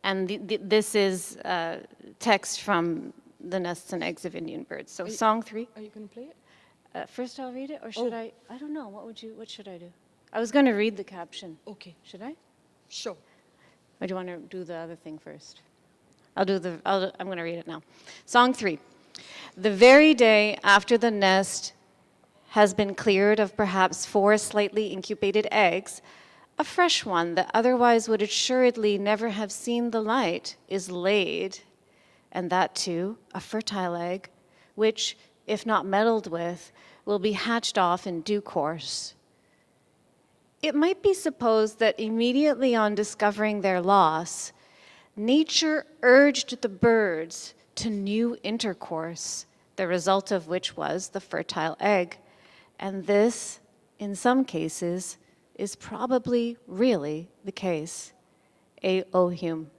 and this is text from The Nests and Eggs of Indian Birds. So song 3. Are you going to play it? First I'll read it, or should I don't know, what should I do? I was going to read the caption. Okay. Should I? Sure. Or do you want to do the other thing first? I'm going to read it now. Song 3. The very day after the nest has been cleared of perhaps 4 slightly incubated eggs, a fresh one that otherwise would assuredly never have seen the light is laid, and that too, a fertile egg, which, if not meddled with, will be hatched off in due course. It might be supposed that immediately on discovering their loss, nature urged the birds to new intercourse, the result of which was the fertile egg. And this, in some cases, is probably really the case. A. O. Hume.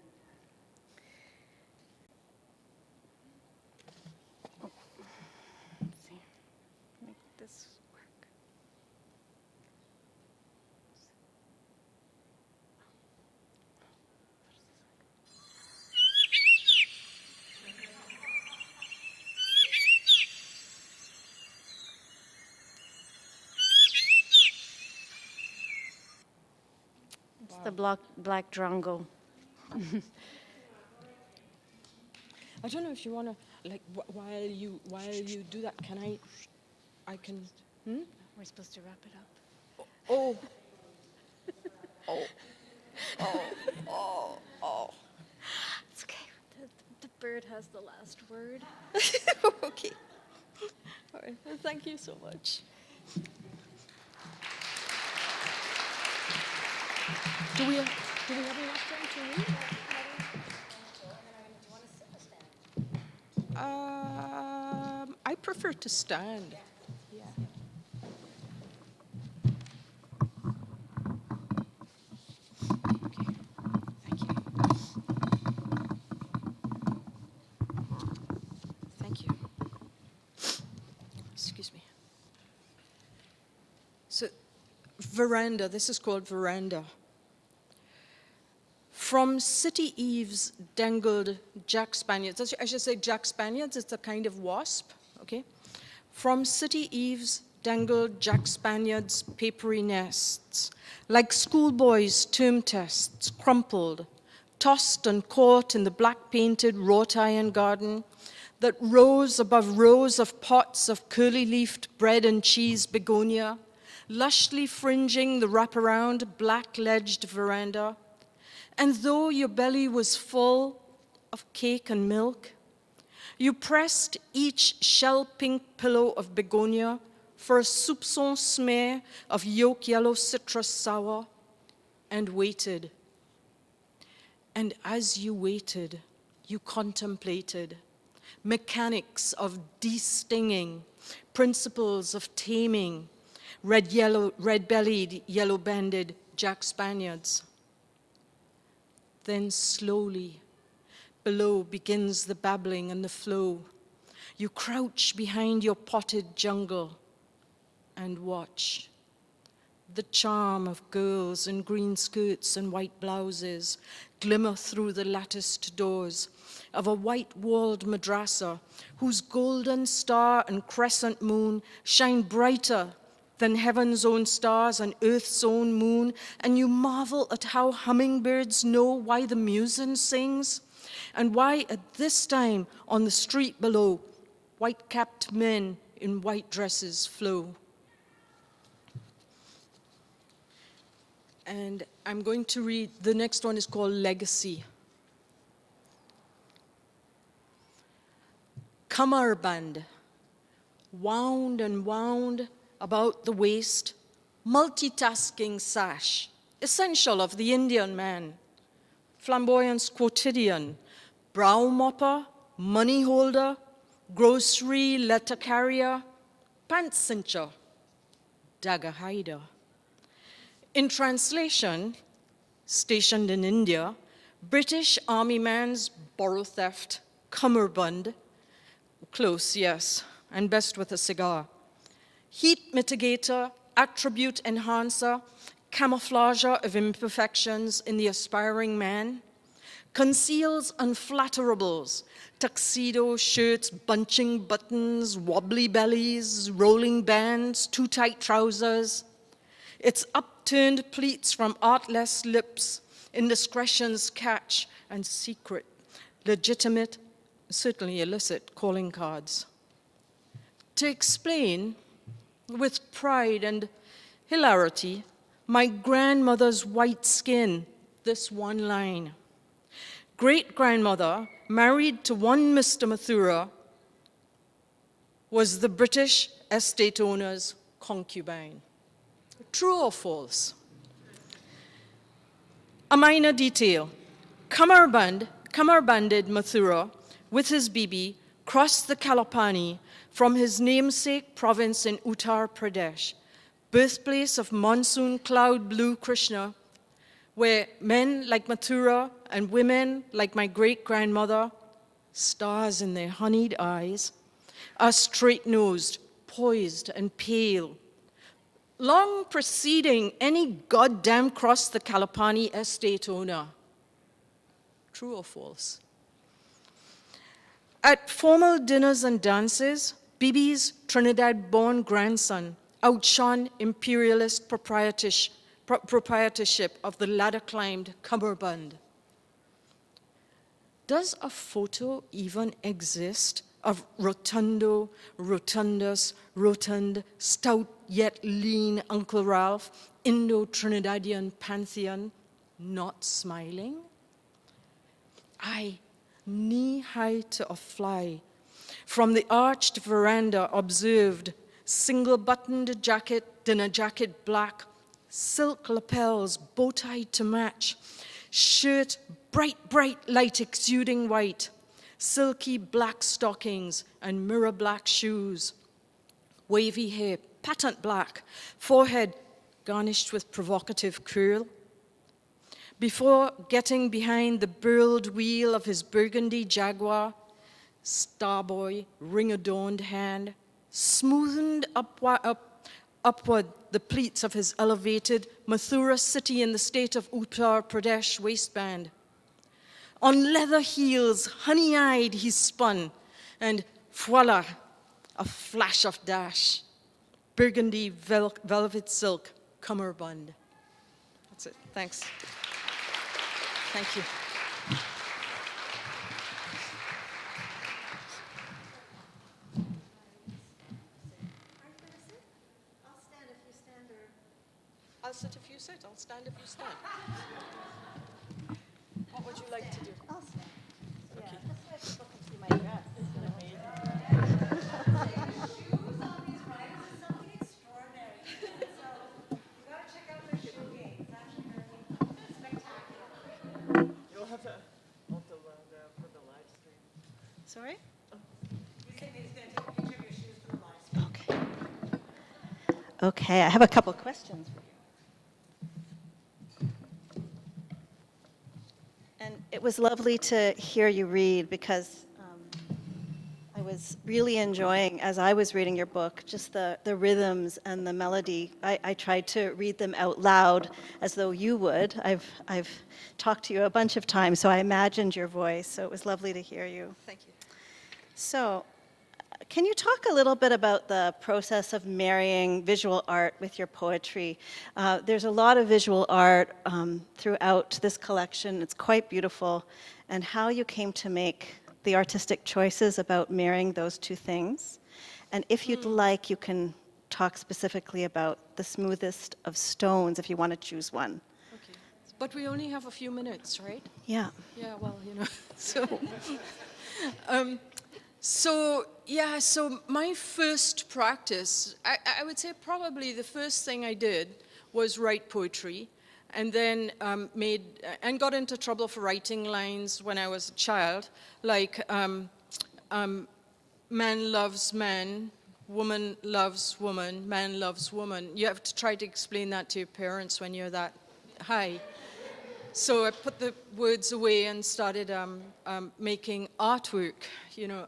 Let's see. Make this work. It's the black drongo. I don't know if you want to, like, while you do that, I can, We're supposed to wrap it up. oh, oh. It's okay. The bird has the last word. Okay. All right, well, thank you so much. Do we have enough time to read? I prefer to stand. Yeah. Okay. Thank you. Thank you. Excuse me. So, veranda. This is called veranda. From city eaves dangled Jack Spaniards. I should say Jack Spaniards, it's a kind of wasp, okay? From city eaves dangled Jack Spaniards' papery nests, like schoolboys' term tests, crumpled, tossed and caught in the black-painted wrought iron garden that rose above rows of pots of curly-leafed bread and cheese begonia, lushly fringing the wraparound black-ledged veranda. And though your belly was full of cake and milk, you pressed each shell-pink pillow of begonia for a soupçon smear of yolk-yellow citrus sour, and waited. And as you waited, you contemplated mechanics of de-stinging, principles of taming, red-bellied, yellow-banded Jack Spaniards. Then slowly, below begins the babbling and the flow. You crouch behind your potted jungle and watch. The charm of girls in green skirts and white blouses glimmer through the latticed doors of a white-walled madrasa whose golden star and crescent moon shine brighter than heaven's own stars and earth's own moon, and you marvel at how hummingbirds know why the muezzin sings, and why at this time on the street below, white-capped men in white dresses flow. And I'm going to read, the next one is called Legacy. Kamarband, wound and wound about the waist, multitasking sash, essential of the Indian man, flamboyance quotidian, brow mopper, money holder, grocery letter carrier, pants cincher, dagger hider. In translation, stationed in India, British army man's borrow theft, cummerbund, close, yes, and best with a cigar. Heat mitigator, attribute enhancer, camouflager of imperfections in the aspiring man, conceals unflatterables, tuxedo shirts, bunching buttons, wobbly bellies, rolling bands, too tight trousers. Its upturned pleats from artless lips, indiscretions catch, and secret, legitimate, certainly illicit calling cards. To explain, with pride and hilarity, my grandmother's white skin, this one line. Great-grandmother, married to one Mr. Mathura, was the British estate owner's concubine. True or false? A minor detail. Kamarbanded Mathura, with his bibi, crossed the Kalapani from his namesake province in Uttar Pradesh, birthplace of monsoon cloud blue Krishna, where men like Mathura and women like my great-grandmother, stars in their honeyed eyes, are straight-nosed, poised, and pale, long preceding any goddamn cross the Kalapani estate owner. True or false? At formal dinners and dances, Bibi's Trinidad-born grandson outshone imperialist proprietorship of the ladder-climbed cummerbund. Does a photo even exist of rotund, stout yet lean Uncle Ralph, Indo-Trinidadian pantheon, not smiling? I, knee-high to a fly, from the arched veranda observed single-buttoned jacket, dinner jacket black, silk lapels, bow-tied to match, shirt bright light exuding white, silky black stockings and mirror black shoes, wavy hair, patent black, forehead garnished with provocative curl. Before getting behind the burled wheel of his burgundy Jaguar, Starboy, ring-adorned hand, smoothened upward the pleats of his elevated Mathura city in the state of Uttar Pradesh waistband. On leather heels, honey-eyed, he spun, and voila, a flash of dash. Burgundy velvet silk cummerbund. That's it. Thanks. Thank you. I'll sit if you sit. I'll stand if you stand. What would you like to do? I'll stand. Okay. Yeah, that's why people can see my dress. Shoes on these riders is something extraordinary. So you got to check out their shoe game. It's actually very spectacular. You'll have to also for the live stream. Sorry? You said he's going to take a picture of your shoes for the live stream. Okay. Okay, I have a couple questions for you. And it was lovely to hear you read because I was really enjoying, as I was reading your book, just the rhythms and the melody. I tried to read them out loud as though you would. I've talked to you a bunch of times, so I imagined your voice, so it was lovely to hear you. Thank you. So, can you talk a little bit about the process of marrying visual art with your poetry? There's a lot of visual art throughout this collection. It's quite beautiful. And how you came to make the artistic choices about marrying those two things. And if you'd like, you can talk specifically about the smoothest of stones if you want to choose one. Okay. But we only have a few minutes, right? Yeah. Yeah, well, so so my first practice, I would say probably the first thing I did was write poetry, and then got into trouble for writing lines when I was a child, like man loves man, woman loves woman, man loves woman. You have to try to explain that to your parents when you're that high. So I put the words away and started making artwork,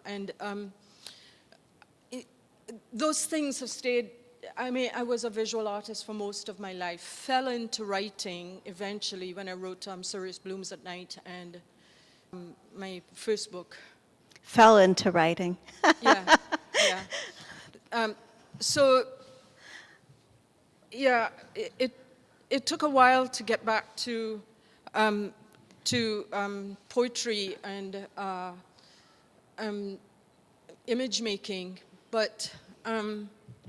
and those things have stayed. I was a visual artist for most of my life, fell into writing eventually when I wrote Serious Blooms at Night and my first book. Fell into writing. Yeah. It took a while to get back to poetry and image making, but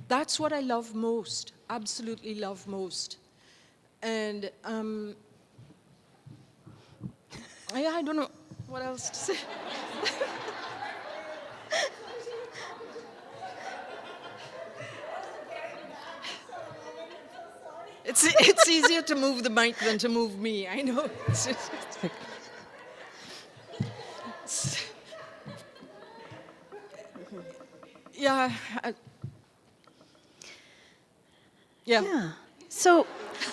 that's what I love most, absolutely love most. And I don't know what else to say. It's easier to move the mic than to move me. I know. Yeah. Yeah. Yeah. So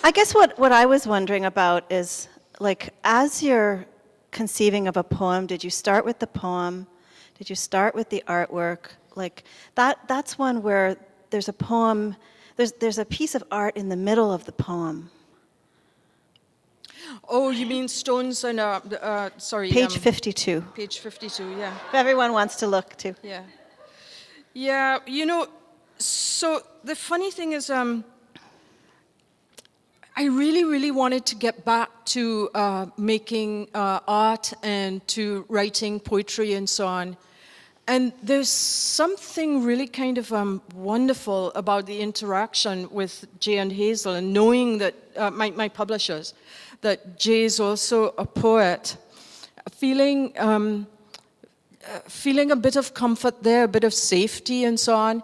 I guess what I was wondering about is, like, as you're conceiving of a poem, did you start with the poem? Did you start with the artwork? Like, that's one where there's a poem, there's a piece of art in the middle of the poem. Oh, you mean Stones and, sorry. Page 52. Page 52, yeah. If everyone wants to look too. Yeah. Yeah, you know, so the funny thing is, I really, really wanted to get back to making art and to writing poetry and so on. And there's something really kind of wonderful about the interaction with Jay and Hazel, and knowing that, my publishers, that Jay is also a poet, feeling a bit of comfort there, a bit of safety and so on.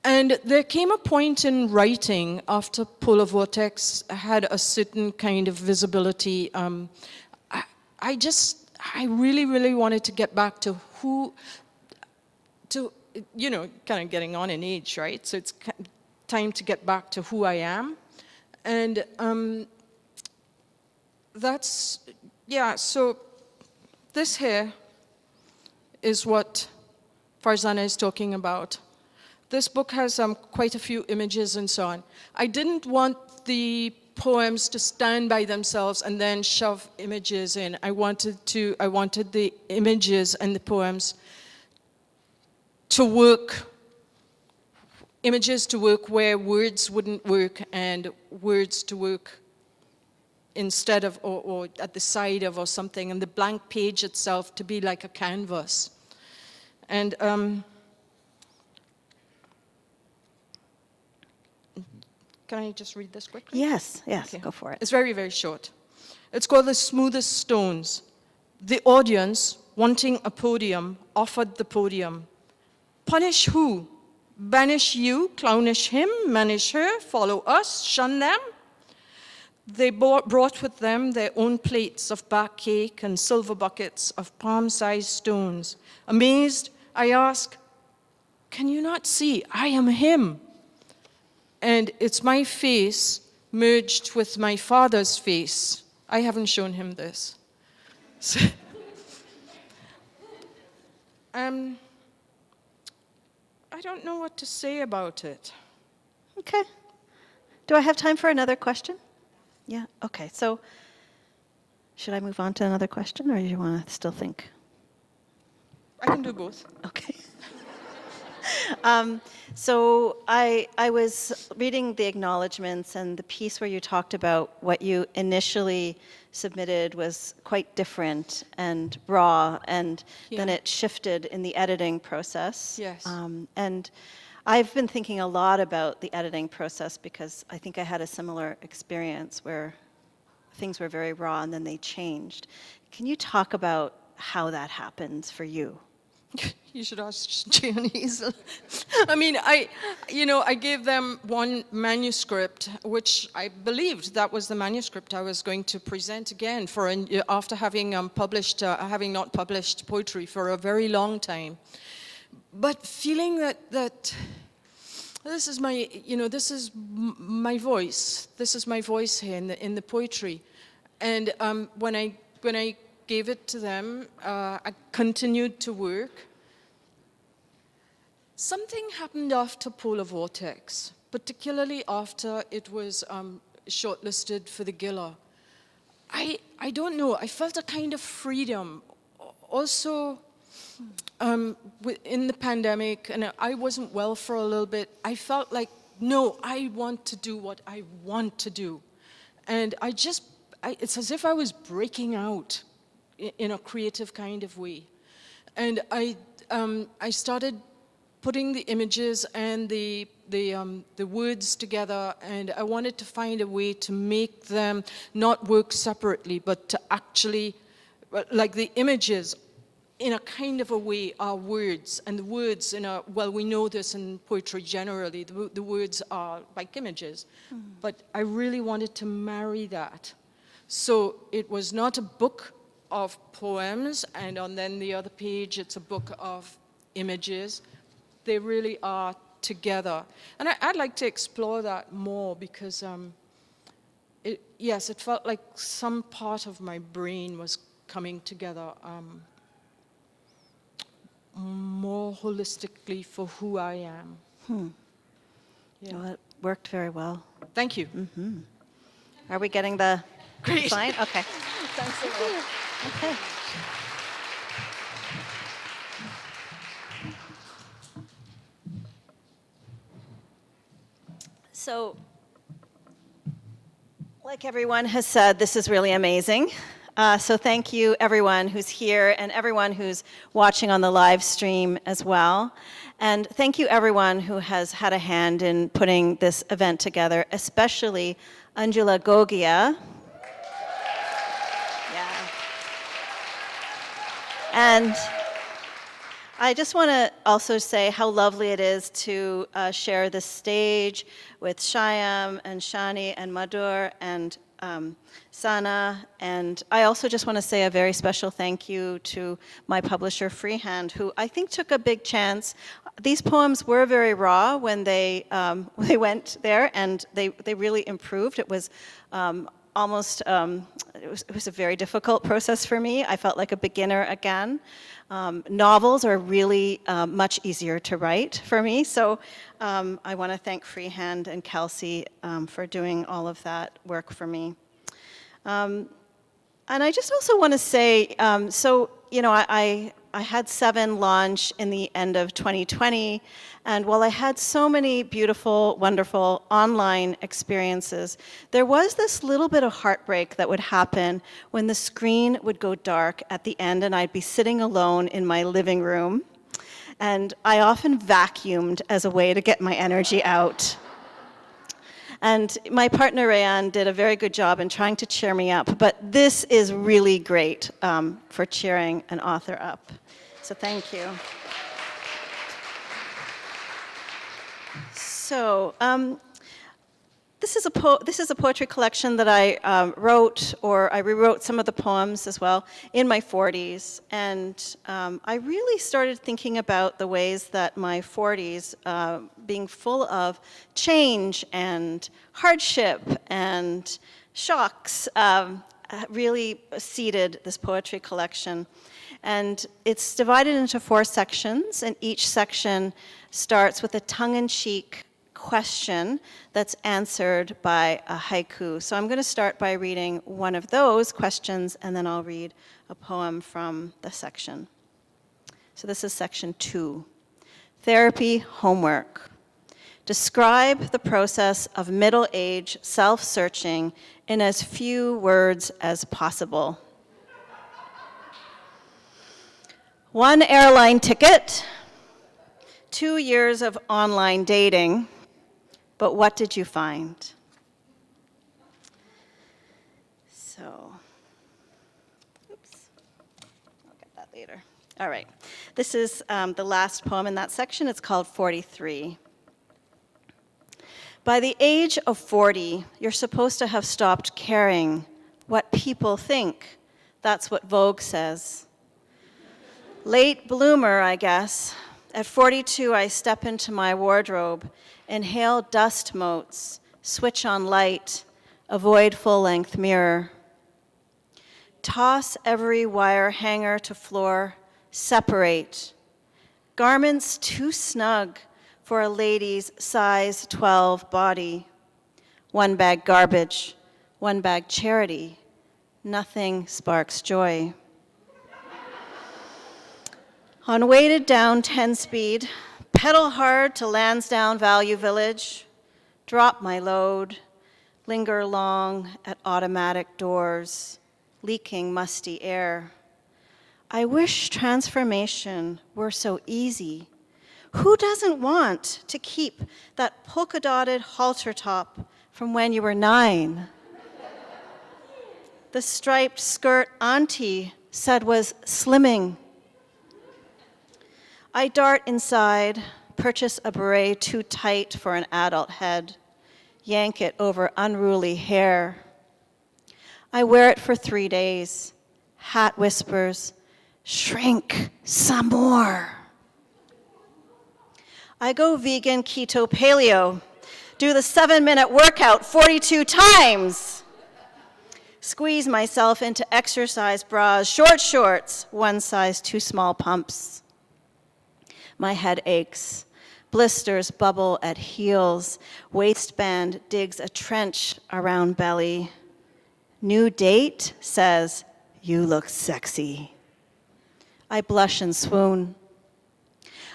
And there came a point in writing after Polar Vortex had a certain kind of visibility. I really, really wanted to get back to you know, kind of getting on in age, right? So it's time to get back to who I am. And that's, yeah, so this here is what Farzana is talking about. This book has quite a few images and so on. I didn't want the poems to stand by themselves and then shove images in. I wanted the images and the poems to work, images to work where words wouldn't work, and words to work instead of, or at the side of, or something, and the blank page itself to be like a canvas. And can I just read this quickly? Yes, Okay. go for it. It's very, very short. It's called The Smoothest Stones. The audience, wanting a podium, offered the podium. Punish who? Banish you, clownish him, manish her, follow us, shun them? They brought with them their own plates of back cake and silver buckets of palm-sized stones. Amazed, I ask, can you not see I am him? And it's my face merged with my father's face. I haven't shown him this. So, I don't know what to say about it. Okay. Do I have time for another question? Yeah, okay. So should I move on to another question, or do you want to still think? I can do both. Okay. So I was reading the acknowledgements, and the piece where you talked about what you initially submitted was quite different and raw, and then Yeah. it shifted in the editing process. Yes. And I've been thinking a lot about the editing process, because I think I had a similar experience where things were very raw and then they changed. Can you talk about how that happens for you? You should ask Jay and Hazel. I mean, I gave them one manuscript, which I believed that was the manuscript I was going to present again after having having not published poetry for a very long time. But feeling that this is my voice. This is my voice here in the poetry, and when I gave it to them, I continued to work. Something happened after Polar Vortex, particularly after it was shortlisted for the Giller. I don't know, I felt a kind of freedom. Also, in the pandemic, and I wasn't well for a little bit, I felt like, no, I want to do what I want to do. And it's as if I was breaking out in a creative kind of way. And I started putting the images and the words together, and I wanted to find a way to make them not work separately, but to actually, like the images in a kind of a way, are words. And the words, well, we know this in poetry generally, the words are like images. But I really wanted to marry that. So it was not a book of poems, and on then the other page, it's a book of images. They really are together. And I'd like to explore that more because, yes, it felt like some part of my brain was coming together more holistically for who I am. Yeah. Well, it worked very well. Thank you. Are we getting the Great. sign? Okay. Thanks a lot. Okay. So, like everyone has said, this is really amazing. So thank you everyone who's here and everyone who's watching on the live stream as well. And thank you everyone who has had a hand in putting this event together, especially Anjula Gogia. Yeah. And I just want to also say how lovely it is to share this stage with Shyam and Shani and Madhur and Sanna. And I also just want to say a very special thank you to my publisher, Freehand, who I think took a big chance. These poems were very raw when they went there, and they really improved. It was almost, it was a very difficult process for me. I felt like a beginner again. Novels are really much easier to write for me, so I want to thank Freehand and Kelsey for doing all of that work for me. And I just also want to say, so, you know, I had 7 launch in the end of 2020, and while I had so many beautiful, wonderful online experiences, there was this little bit of heartbreak that would happen when the screen would go dark at the end and I'd be sitting alone in my living room, and I often vacuumed as a way to get my energy out. And my partner, Rayan, did a very good job in trying to cheer me up, but this is really great for cheering an author up. So thank you. So this is a poetry collection that I wrote, or I rewrote some of the poems as well, in my 40s. And I really started thinking about the ways that my 40s, being full of change and hardship and shocks, really seeded this poetry collection. And it's divided into 4 sections, and each section starts with a tongue-in-cheek question that's answered by a haiku. So I'm going to start by reading one of those questions, and then I'll read a poem from the section. So this is section 2. Therapy homework. Describe the process of middle-age self-searching in as few words as possible. 1 airline ticket, 2 years of online dating, but what did you find? So, oops, I'll get that later. All right, this is the last poem in that section. It's called 43. By the age of 40, you're supposed to have stopped caring what people think. That's what Vogue says. Late bloomer, I guess. At 42, I step into my wardrobe, inhale dust motes, switch on light, avoid full-length mirror. Toss every wire hanger to floor, separate. Garments too snug for a lady's size 12 body. 1 bag garbage, 1 bag charity. Nothing sparks joy. On weighted down 10 speed, pedal hard to Lansdowne Value Village, drop my load, linger long at automatic doors, leaking musty air. I wish transformation were so easy. Who doesn't want to keep that polka-dotted halter top from when you were 9? The striped skirt auntie said was slimming. I dart inside, purchase a beret too tight for an adult head, yank it over unruly hair. I wear it for 3 days. Hat whispers, shrink some more. I go vegan, keto, paleo, do the 7-minute workout 42 times. Squeeze myself into exercise bras, short shorts, one size too small pumps. My head aches. Blisters bubble at heels. Waistband digs a trench around belly. New date says, you look sexy. I blush and swoon.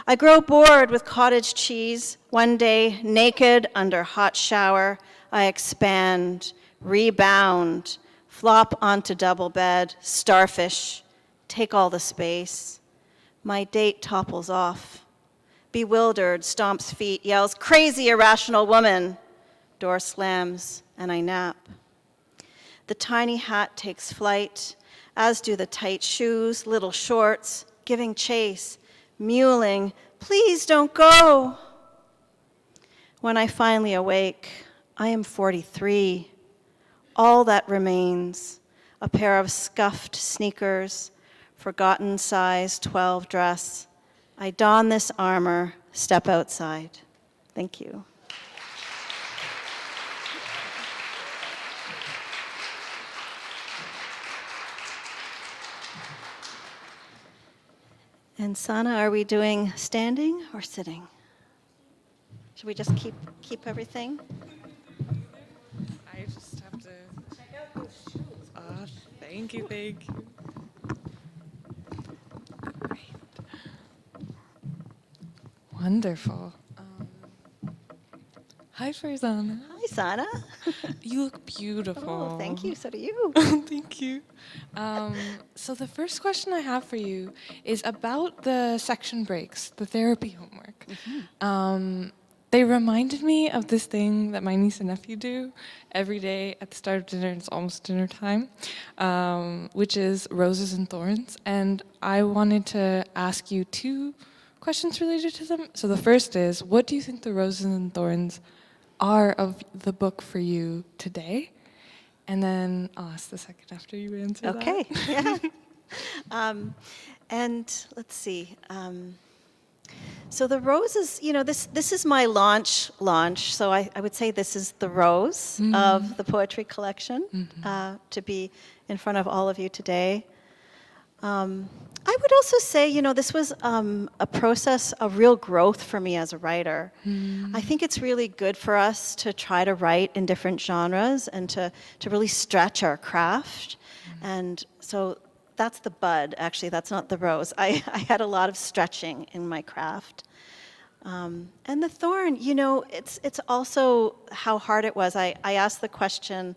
I grow bored with cottage cheese. One day, naked under hot shower, I expand, rebound, flop onto double bed, starfish, take all the space. My date topples off. Bewildered, stomps feet, yells, crazy, irrational woman. Door slams, and I nap. The tiny hat takes flight, as do the tight shoes, little shorts, giving chase, mewling, please don't go. When I finally awake, I am 43. All that remains, a pair of scuffed sneakers, forgotten size 12 dress. I don this armor, step outside. Thank you. And Sanna, are we doing standing or sitting? Should we just keep everything? I just have to check out those shoes. Thank you, thank you. Great. Wonderful. Hi, Farzana. Hi, Sanna. You look beautiful. Oh, thank you. So do you. Thank you. So the first question I have for you is about the section breaks, the therapy homework. They reminded me of this thing that my niece and nephew do every day at the start of dinner. It's almost dinner time, which is roses and thorns. And I wanted to ask you 2 questions related to them. So the first is, what do you think the roses and thorns are of the book for you today? And then I'll ask the second after you answer Okay. that. Yeah. And let's see. So the roses, this is my launch. So I would say this is the rose of the poetry collection to be in front of all of you today. I would also say, this was a process of real growth for me as a writer. I think it's really good for us to try to write in different genres and to really stretch our craft. And so that's the bud, actually, that's not the rose. I had a lot of stretching in my craft. And the thorn, it's also how hard it was. I asked the question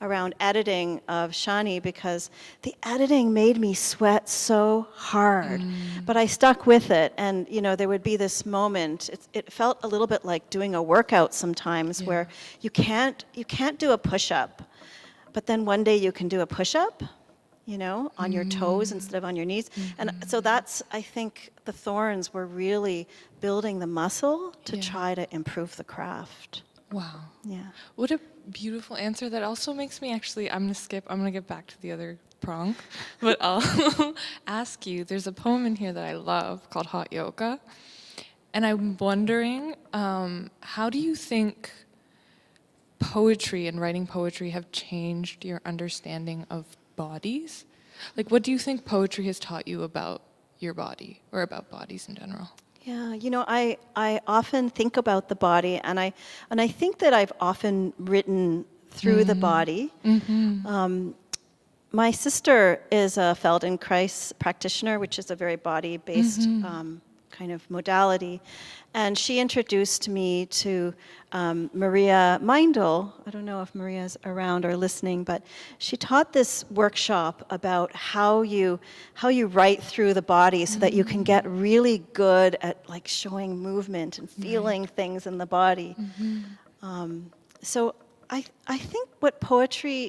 around editing of Shani because the editing made me sweat so hard, but I stuck with it. And there would be this moment. It felt a little bit like doing a workout sometimes, where you can't do a push-up, but then one day you can do a push-up, on your toes instead of on your knees. And so I think the thorns were really building the muscle to try to improve the craft. Wow. Yeah. What a beautiful answer. That also makes me I'm going to get back to the other prong, but I'll ask you, there's a poem in here that I love called Hot Yoga. And I'm wondering, how do you think poetry and writing poetry have changed your understanding of bodies? Like, what do you think poetry has taught you about your body or about bodies in general? Yeah, I often think about the body, and I think that I've often written through the body. My sister is a Feldenkrais practitioner, which is a very body-based kind of modality, and she introduced me to Maria Meindl. I don't know if Maria's around or listening, but she taught this workshop about how you write through the body so that you can get really good at like showing movement and feeling things in the body. So I think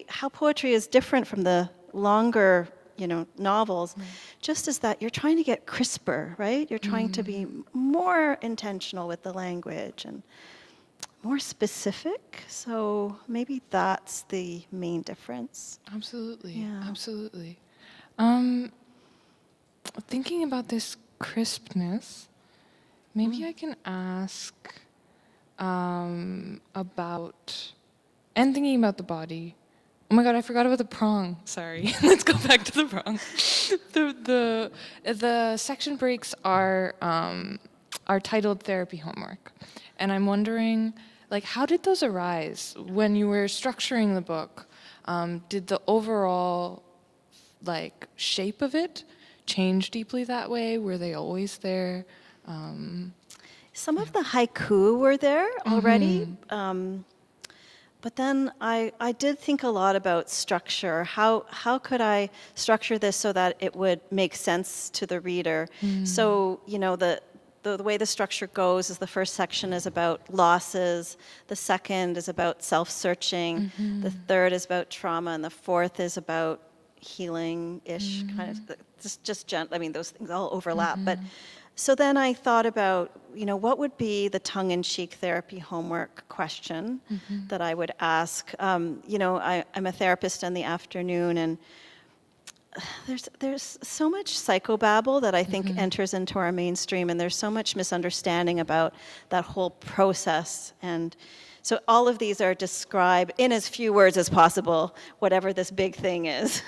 how poetry is different from the longer novels, just as that you're trying to get crisper, right? You're trying to be more intentional with the language and more specific. So maybe that's the main difference. Absolutely. Yeah. Absolutely. Thinking about this crispness, maybe I can ask about, and thinking about the body. Oh my God, I forgot about the prong. Sorry. Let's go back to the prong. The section breaks are titled therapy homework, and I'm wondering, like, how did those arise when you were structuring the book? Did the overall, like, shape of it change deeply that way? Were they always there? Some of the haiku were there already, but then I did think a lot about structure. How could I structure this so that it would make sense to the reader? So, the way the structure goes is the first section is about losses, the second is about self-searching, the third is about trauma, and the fourth is about healing-ish, kind of, just I mean, those things all overlap. But so then I thought about, what would be the tongue-in-cheek therapy homework question that I would ask? I'm a therapist in the afternoon, and there's so much psychobabble that I think enters into our mainstream, and there's so much misunderstanding about that whole process. And so all of these are described in as few words as possible, whatever this big thing is.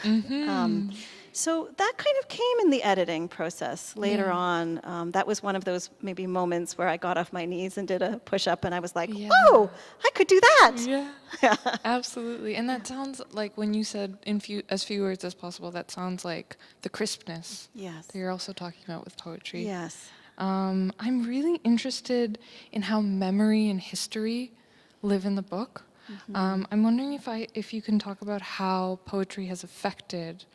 So that kind of came in the editing process later on. That was one of those maybe moments where I got off my knees and did a push-up, and I was like, whoa, I could do that. Yeah, absolutely. And that sounds like, when you said as few words as possible, that sounds like the crispness Yes. that you're also talking about with poetry. Yes. I'm really interested in how memory and history live in the book. I'm wondering if you can talk about how poetry has affected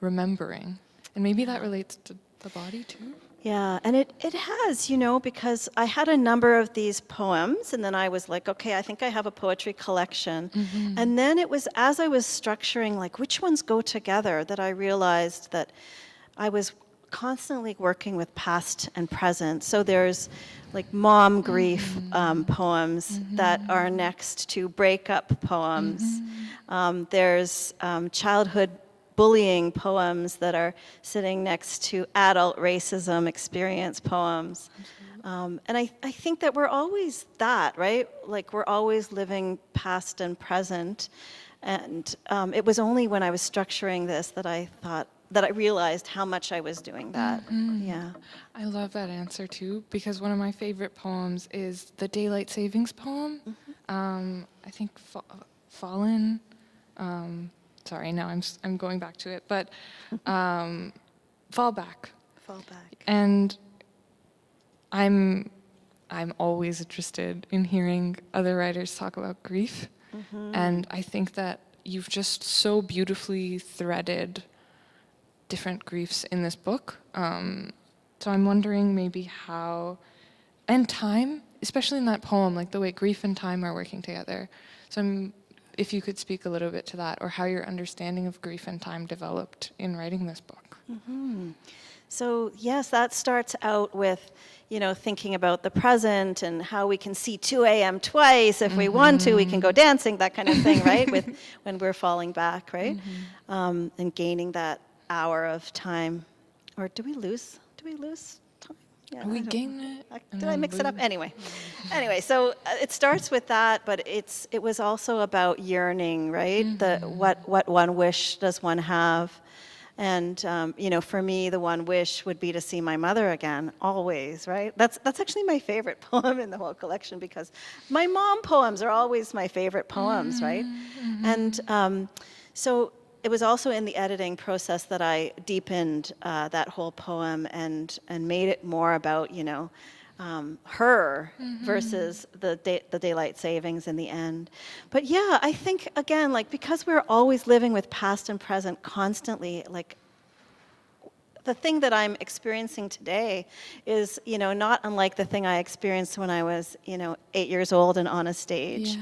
remembering, and maybe that relates to the body too. Yeah, and it has, because I had a number of these poems, and then I was like, okay, I think I have a poetry collection. And then it was as I was structuring, like, which ones go together, that I realized that I was constantly working with past and present. So there's like mom grief poems that are next to breakup poems. There's childhood bullying poems that are sitting next to adult racism experience poems. And I think that we're always that, right? Like, we're always living past and present. And it was only when I was structuring this that I realized how much I was doing that. Yeah. I love that answer too, because one of my favorite poems is the daylight savings poem. I think Fallen. Sorry, now I'm going back to it, but Fall Back. Fall back. And I'm always interested in hearing other writers talk about grief, and I think that you've just so beautifully threaded different griefs in this book. So I'm wondering maybe how, and time, especially in that poem, like the way grief and time are working together. So if you could speak a little bit to that, or how your understanding of grief and time developed in writing this book. So yes, that starts out with, thinking about the present and how we can see 2 a.m. twice. If we want to, we can go dancing, that kind of thing, right? When we're falling back, right? And gaining that hour of time. Or do we lose time? Yeah, We gain it. Did I mix it up? Anyway, so it starts with that, but it was also about yearning, right? What one wish does one have? And for me, the one wish would be to see my mother again, always, right? That's actually my favorite poem in the whole collection, because my mom poems are always my favorite poems, right? And so it was also in the editing process that I deepened that whole poem and made it more about, her versus the daylight savings in the end. But yeah, I think, again, like, because we're always living with past and present constantly, like, the thing that I'm experiencing today is, not unlike the thing I experienced when I was, 8 years old and on a stage.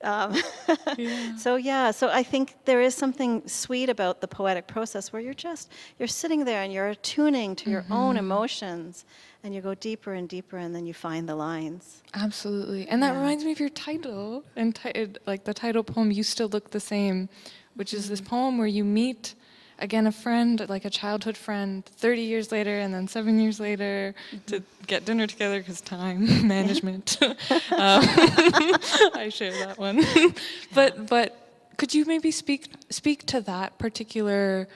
So yeah, so I think there is something sweet about the poetic process where you're sitting there and you're attuning to your own emotions, and you go deeper and deeper, and then you find the lines. Absolutely. And that reminds me of your title, and like the title poem, You Still Look the Same, which is this poem where you meet, again, a friend, like a childhood friend, 30 years later, and then 7 years later to get dinner together because time management. I share that one. But could you maybe speak to that particular,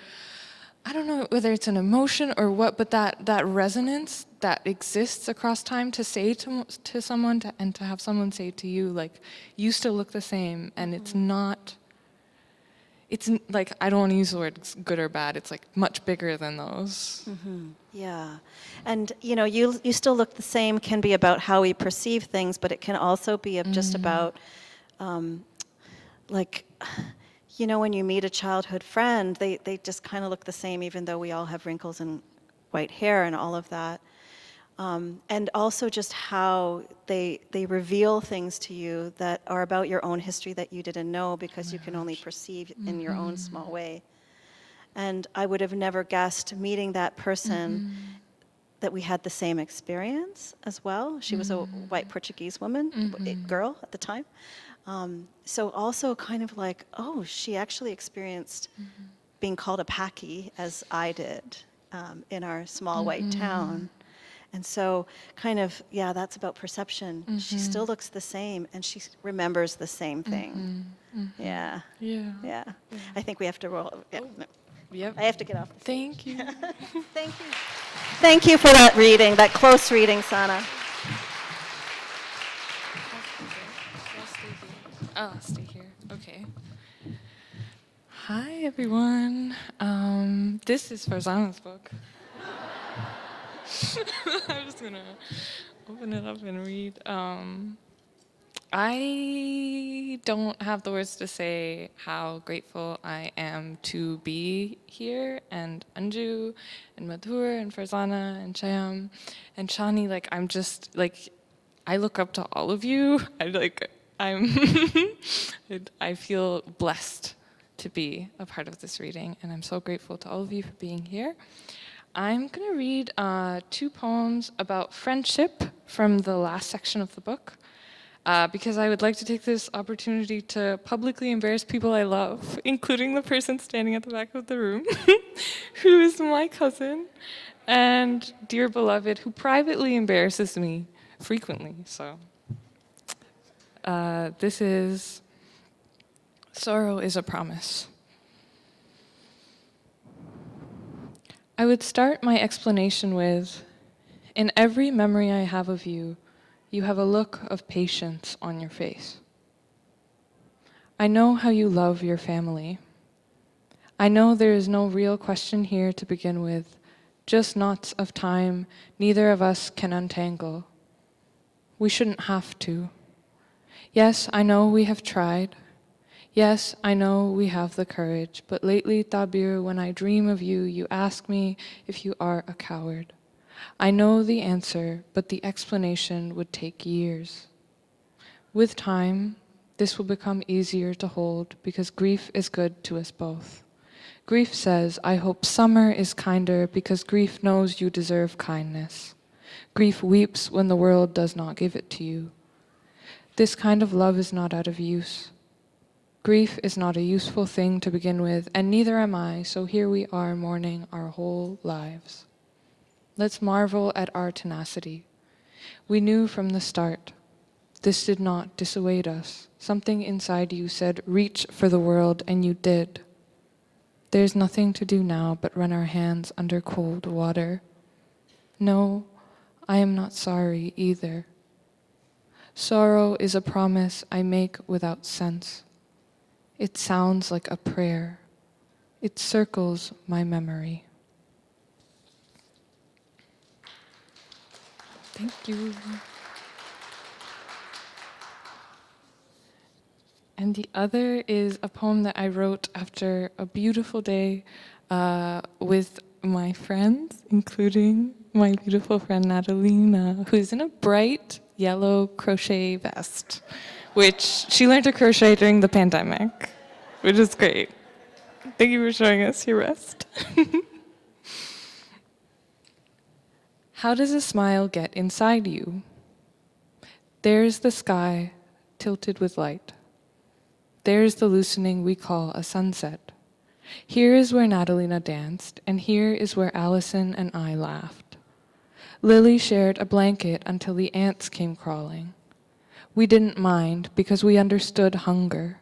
I don't know whether it's an emotion or what, but that resonance that exists across time to say to someone and to have someone say to you, like, you still look the same, and it's like, I don't want to use the word good or bad, it's like much bigger than those. Yeah, and you still look the same can be about how we perceive things, but it can also be just about, like, when you meet a childhood friend, they just kind of look the same, even though we all have wrinkles and white hair and all of that. And also just how they reveal things to you that are about your own history that you didn't know because you can only perceive in your own small way. And I would have never guessed meeting that person that we had the same experience as well. She was a white Portuguese woman, girl at the time. So also kind of like, oh, she actually experienced being called a Paki as I did in our small white town. And so kind of, yeah, that's about perception. She still looks the same, and she remembers the same thing. Yeah. Yeah. I think we have to roll. Yeah. No. Yep. I have to get off the stage. Thank you. Thank you. Thank you for that reading, that close reading, Sanna. I'll stay here. Okay. Hi, everyone. This is Farzana's book. I'm just going to open it up and read. I don't have the words to say how grateful I am to be here, and Anju, and Madhur, and Farzana, and Shyam, and Shani. Like, I'm just, like, I look up to all of you. I feel blessed to be a part of this reading, and I'm so grateful to all of you for being here. I'm going to read 2 poems about friendship from the last section of the book, because I would like to take this opportunity to publicly embarrass people I love, including the person standing at the back of the room, who is my cousin and dear beloved, who privately embarrasses me frequently. So this is Sorrow is a Promise. I would start my explanation with, in every memory I have of you, you have a look of patience on your face. I know how you love your family. I know there is no real question here to begin with, just knots of time neither of us can untangle. We shouldn't have to. Yes, I know we have tried. Yes, I know we have the courage, but lately, Tabir, when I dream of you, you ask me if you are a coward. I know the answer, but the explanation would take years. With time, this will become easier to hold because grief is good to us both. Grief says, I hope summer is kinder because grief knows you deserve kindness. Grief weeps when the world does not give it to you. This kind of love is not out of use. Grief is not a useful thing to begin with, and neither am I, so here we are mourning our whole lives. Let's marvel at our tenacity. We knew from the start. This did not dissuade us. Something inside you said, reach for the world, and you did. There's nothing to do now but run our hands under cold water. No, I am not sorry either. Sorrow is a promise I make without sense. It sounds like a prayer. It circles my memory. Thank you. And the other is a poem that I wrote after a beautiful day with my friends, including my beautiful friend Natalina, who's in a bright yellow crochet vest which she learned to crochet during the pandemic, which is great. Thank you for showing us your wrist. How does a smile get inside you? There's the sky tilted with light. There's the loosening we call a sunset. Here is where Natalina danced, and here is where Allison and I laughed. Lily shared a blanket until the ants came crawling. We didn't mind because we understood hunger.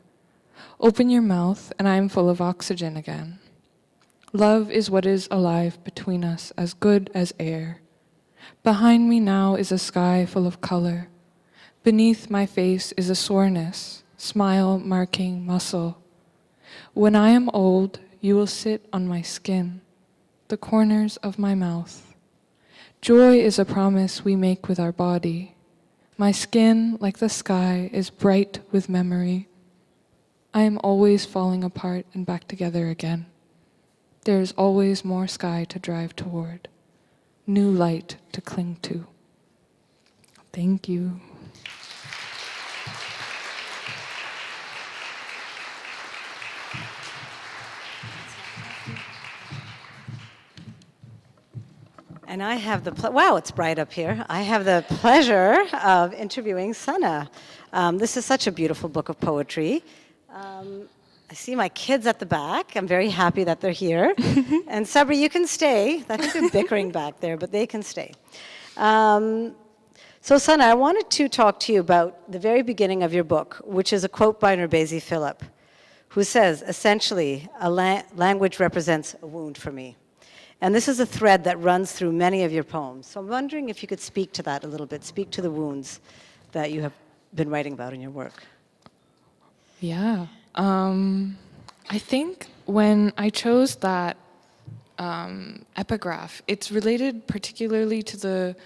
Open your mouth and I am full of oxygen again. Love is what is alive between us, as good as air. Behind me now is a sky full of color. Beneath my face is a soreness, smile marking muscle. When I am old, you will sit on my skin, the corners of my mouth. Joy is a promise we make with our body. My skin, like the sky, is bright with memory. I am always falling apart and back together again. There is always more sky to drive toward, new light to cling to. Thank you. And I have the wow, it's bright up here. I have the pleasure of interviewing Sanna. This is such a beautiful book of poetry. I see my kids at the back. I'm very happy that they're here. And Sabri, you can stay. I think they're bickering back there, but they can stay. So Sanna, I wanted to talk to you about the very beginning of your book, which is a quote by Nurbezi Philip, who says, essentially, language represents a wound for me. And this is a thread that runs through many of your poems. So I'm wondering if you could speak to that a little bit, speak to the wounds that you have been writing about in your work. Yeah. I think when I chose that epigraph, it's related particularly to the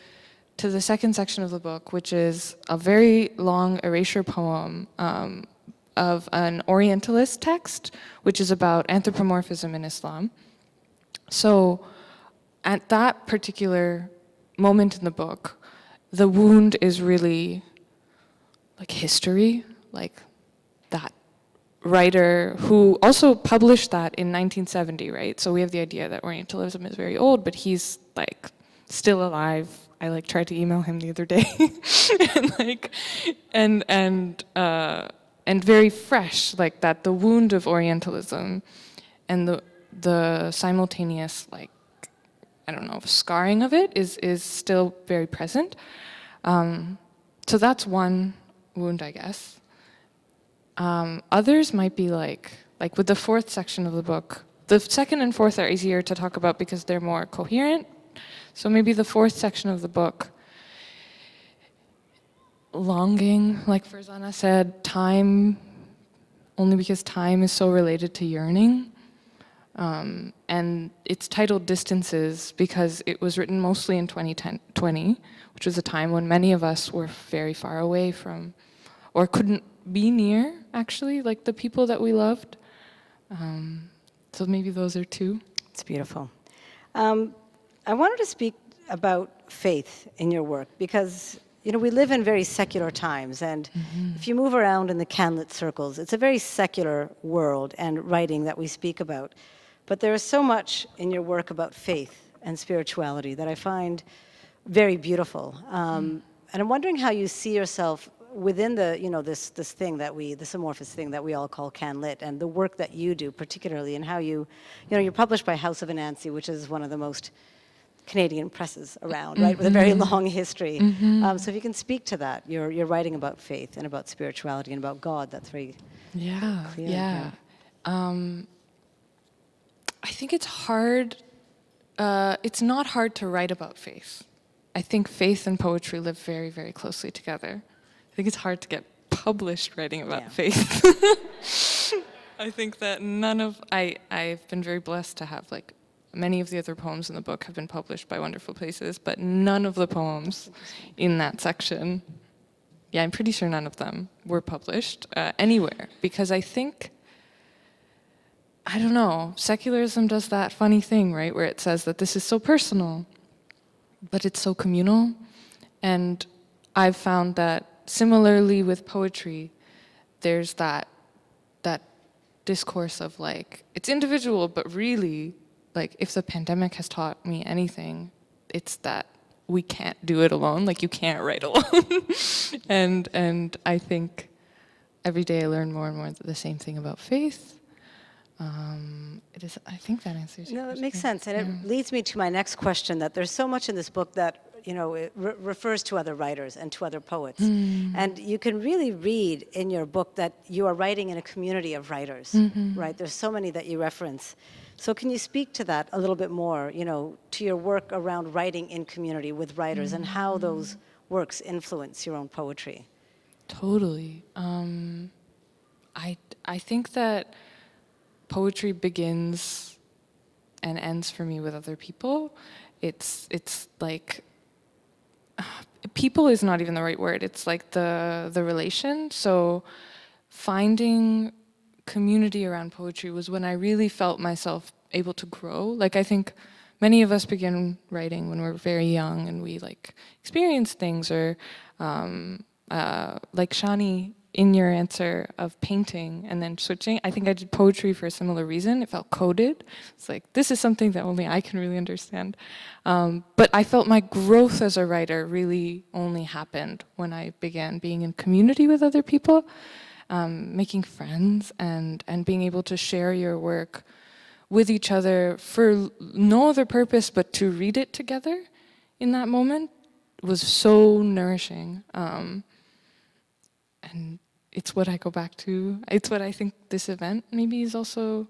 second section of the book, which is a very long erasure poem of an Orientalist text, which is about anthropomorphism in Islam. So at that particular moment in the book, the wound is really like history, like that writer who also published that in 1970, right? So we have the idea that Orientalism is very old, but he's like still alive. I like tried to email him the other day, and very fresh, like that the wound of Orientalism and the simultaneous, like, I don't know, scarring of it is still very present. So that's one wound, I guess. Others might be like with the fourth section of the book. The second and fourth are easier to talk about because they're more coherent. So maybe the fourth section of the book, longing, like Farzana said, time, only because time is so related to yearning. And it's titled Distances because it was written mostly in 2020, which was a time when many of us were very far away from, or couldn't be near, actually, like the people that we loved. So maybe those are two. It's beautiful. I wanted to speak about faith in your work because, you know, we live in very secular times, and if you move around in the Canlit circles, it's a very secular world and writing that we speak about. But there is so much in your work about faith and spirituality that I find very beautiful. And I'm wondering how you see yourself within the, you know, this thing that this amorphous thing that we all call Canlit, and the work that you do particularly, and how you know, you're published by House of Anansi, which is one of the most Canadian presses around, right, with a very long history. So if you can speak to that, you're writing about faith and about spirituality and about God, that's very clear. Yeah. I think it's hard, it's not hard to write about faith. I think faith and poetry live very, very closely together. I think it's hard to get published writing about faith. I think that I've been very blessed to have, like, many of the other poems in the book have been published by wonderful places, but none of the poems in that section, I'm pretty sure none of them were published anywhere, because I think, I don't know, secularism does that funny thing, right, where it says that this is so personal, but it's so communal, and I've found that similarly with poetry, there's that discourse of like, it's individual, but really, like, if the pandemic has taught me anything, it's that we can't do it alone. Like, you can't write alone. and I think every day I learn more and more the same thing about faith. I think that answers your No, it question. makes sense, and it leads me to my next question, that there's so much in this book that, you know, it refers to other writers and to other poets. And you can really read in your book that you are writing in a community of writers, right? There's so many that you reference. So can you speak to that a little bit more, you know, to your work around writing in community with writers and how those works influence your own poetry? Totally. I think that poetry begins and ends for me with other people. It's like, people is not even the right word. It's like the relation. So finding community around poetry was when I really felt myself able to grow. Like, I think many of us begin writing when we're very young and we like experience things, or like Shani, in your answer of painting and then switching, I think I did poetry for a similar reason. It felt coded. It's like, this is something that only I can really understand. But I felt my growth as a writer really only happened when I began being in community with other people, making friends, and being able to share your work with each other for no other purpose but to read it together in that moment was so nourishing. And it's what I go back to. It's what I think this event maybe is also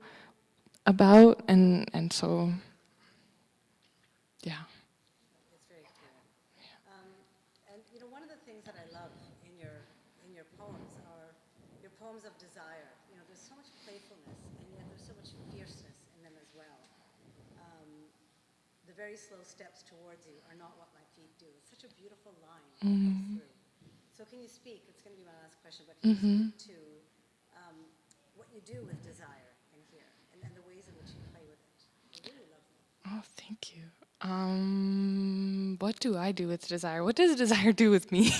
about, and so, yeah. It's very clear. And you know, one of the things that I love in your poems are your poems of desire. You know, there's so much playfulness, and yet there's so much fierceness in them as well. The very slow steps towards you are not what my feet do. It's such a beautiful line that comes through. So can you speak, it's going to be my last question, but can you speak to what you do with desire in here, and the ways in which you play with it? It's really lovely. Oh, thank you. What do I do with desire? What does desire do with me?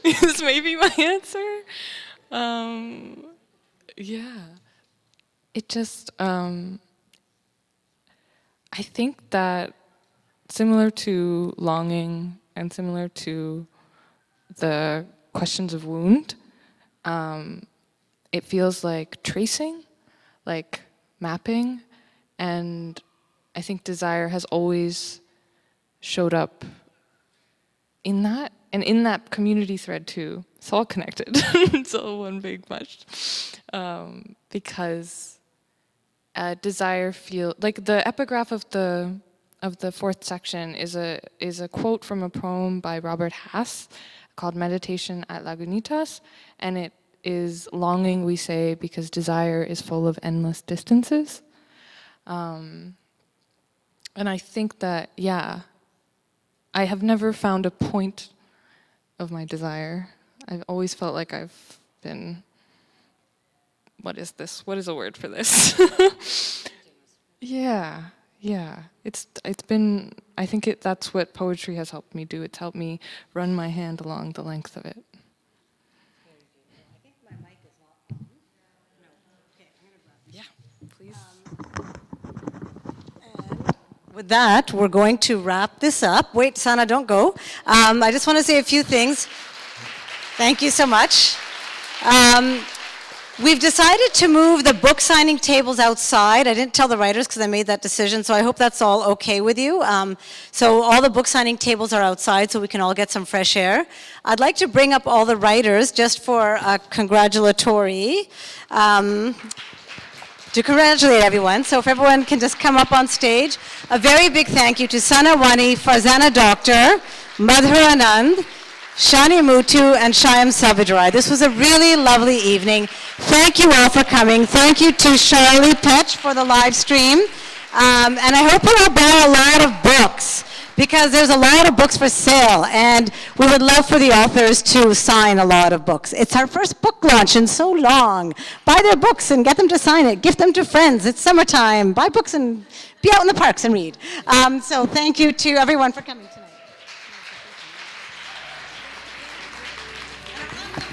Is maybe my answer. Yeah. It just, I think that similar to longing and similar to the questions of wound, it feels like tracing, like mapping, and I think desire has always showed up in that, and in that community thread too. It's all connected. It's all one big mush. Because desire feel like the epigraph of the fourth section is a quote from a poem by Robert Hass called Meditation at Lagunitas, and it is longing, we say, because desire is full of endless distances. And I think that, yeah, I have never found a point of my desire. I've always felt like I've been, what is this? What is a word for this? Yeah. It's been, I think that's what poetry has helped me do. It's helped me run my hand along the length of it. I think my mic is not on. No. Okay, I'm going to grab it. Yeah, please. And with that, we're going to wrap this up. Wait, Sanna, don't go. I just want to say a few things. Thank you so much. We've decided to move the book signing tables outside. I didn't tell the writers because I made that decision, so I hope that's all okay with you. So all the book signing tables are outside so we can all get some fresh air. I'd like to bring up all the writers just for a congratulatory, to congratulate everyone. So if everyone can just come up on stage. A very big thank you to Sanna, Wani, Farzana Doctor, Madhur, Anand, Shani, Mootoo, and Shyam, Selvadurai. This was a really lovely evening. Thank you all for coming. Thank you to Charlie Petch for the live stream. And I hope you all buy a lot of books, because there's a lot of books for sale, and we would love for the authors to sign a lot of books. It's our first book launch in so long. Buy their books and get them to sign it. Gift them to friends. It's summertime. Buy books and be out in the parks and read. So thank you to everyone for coming tonight. Thank you.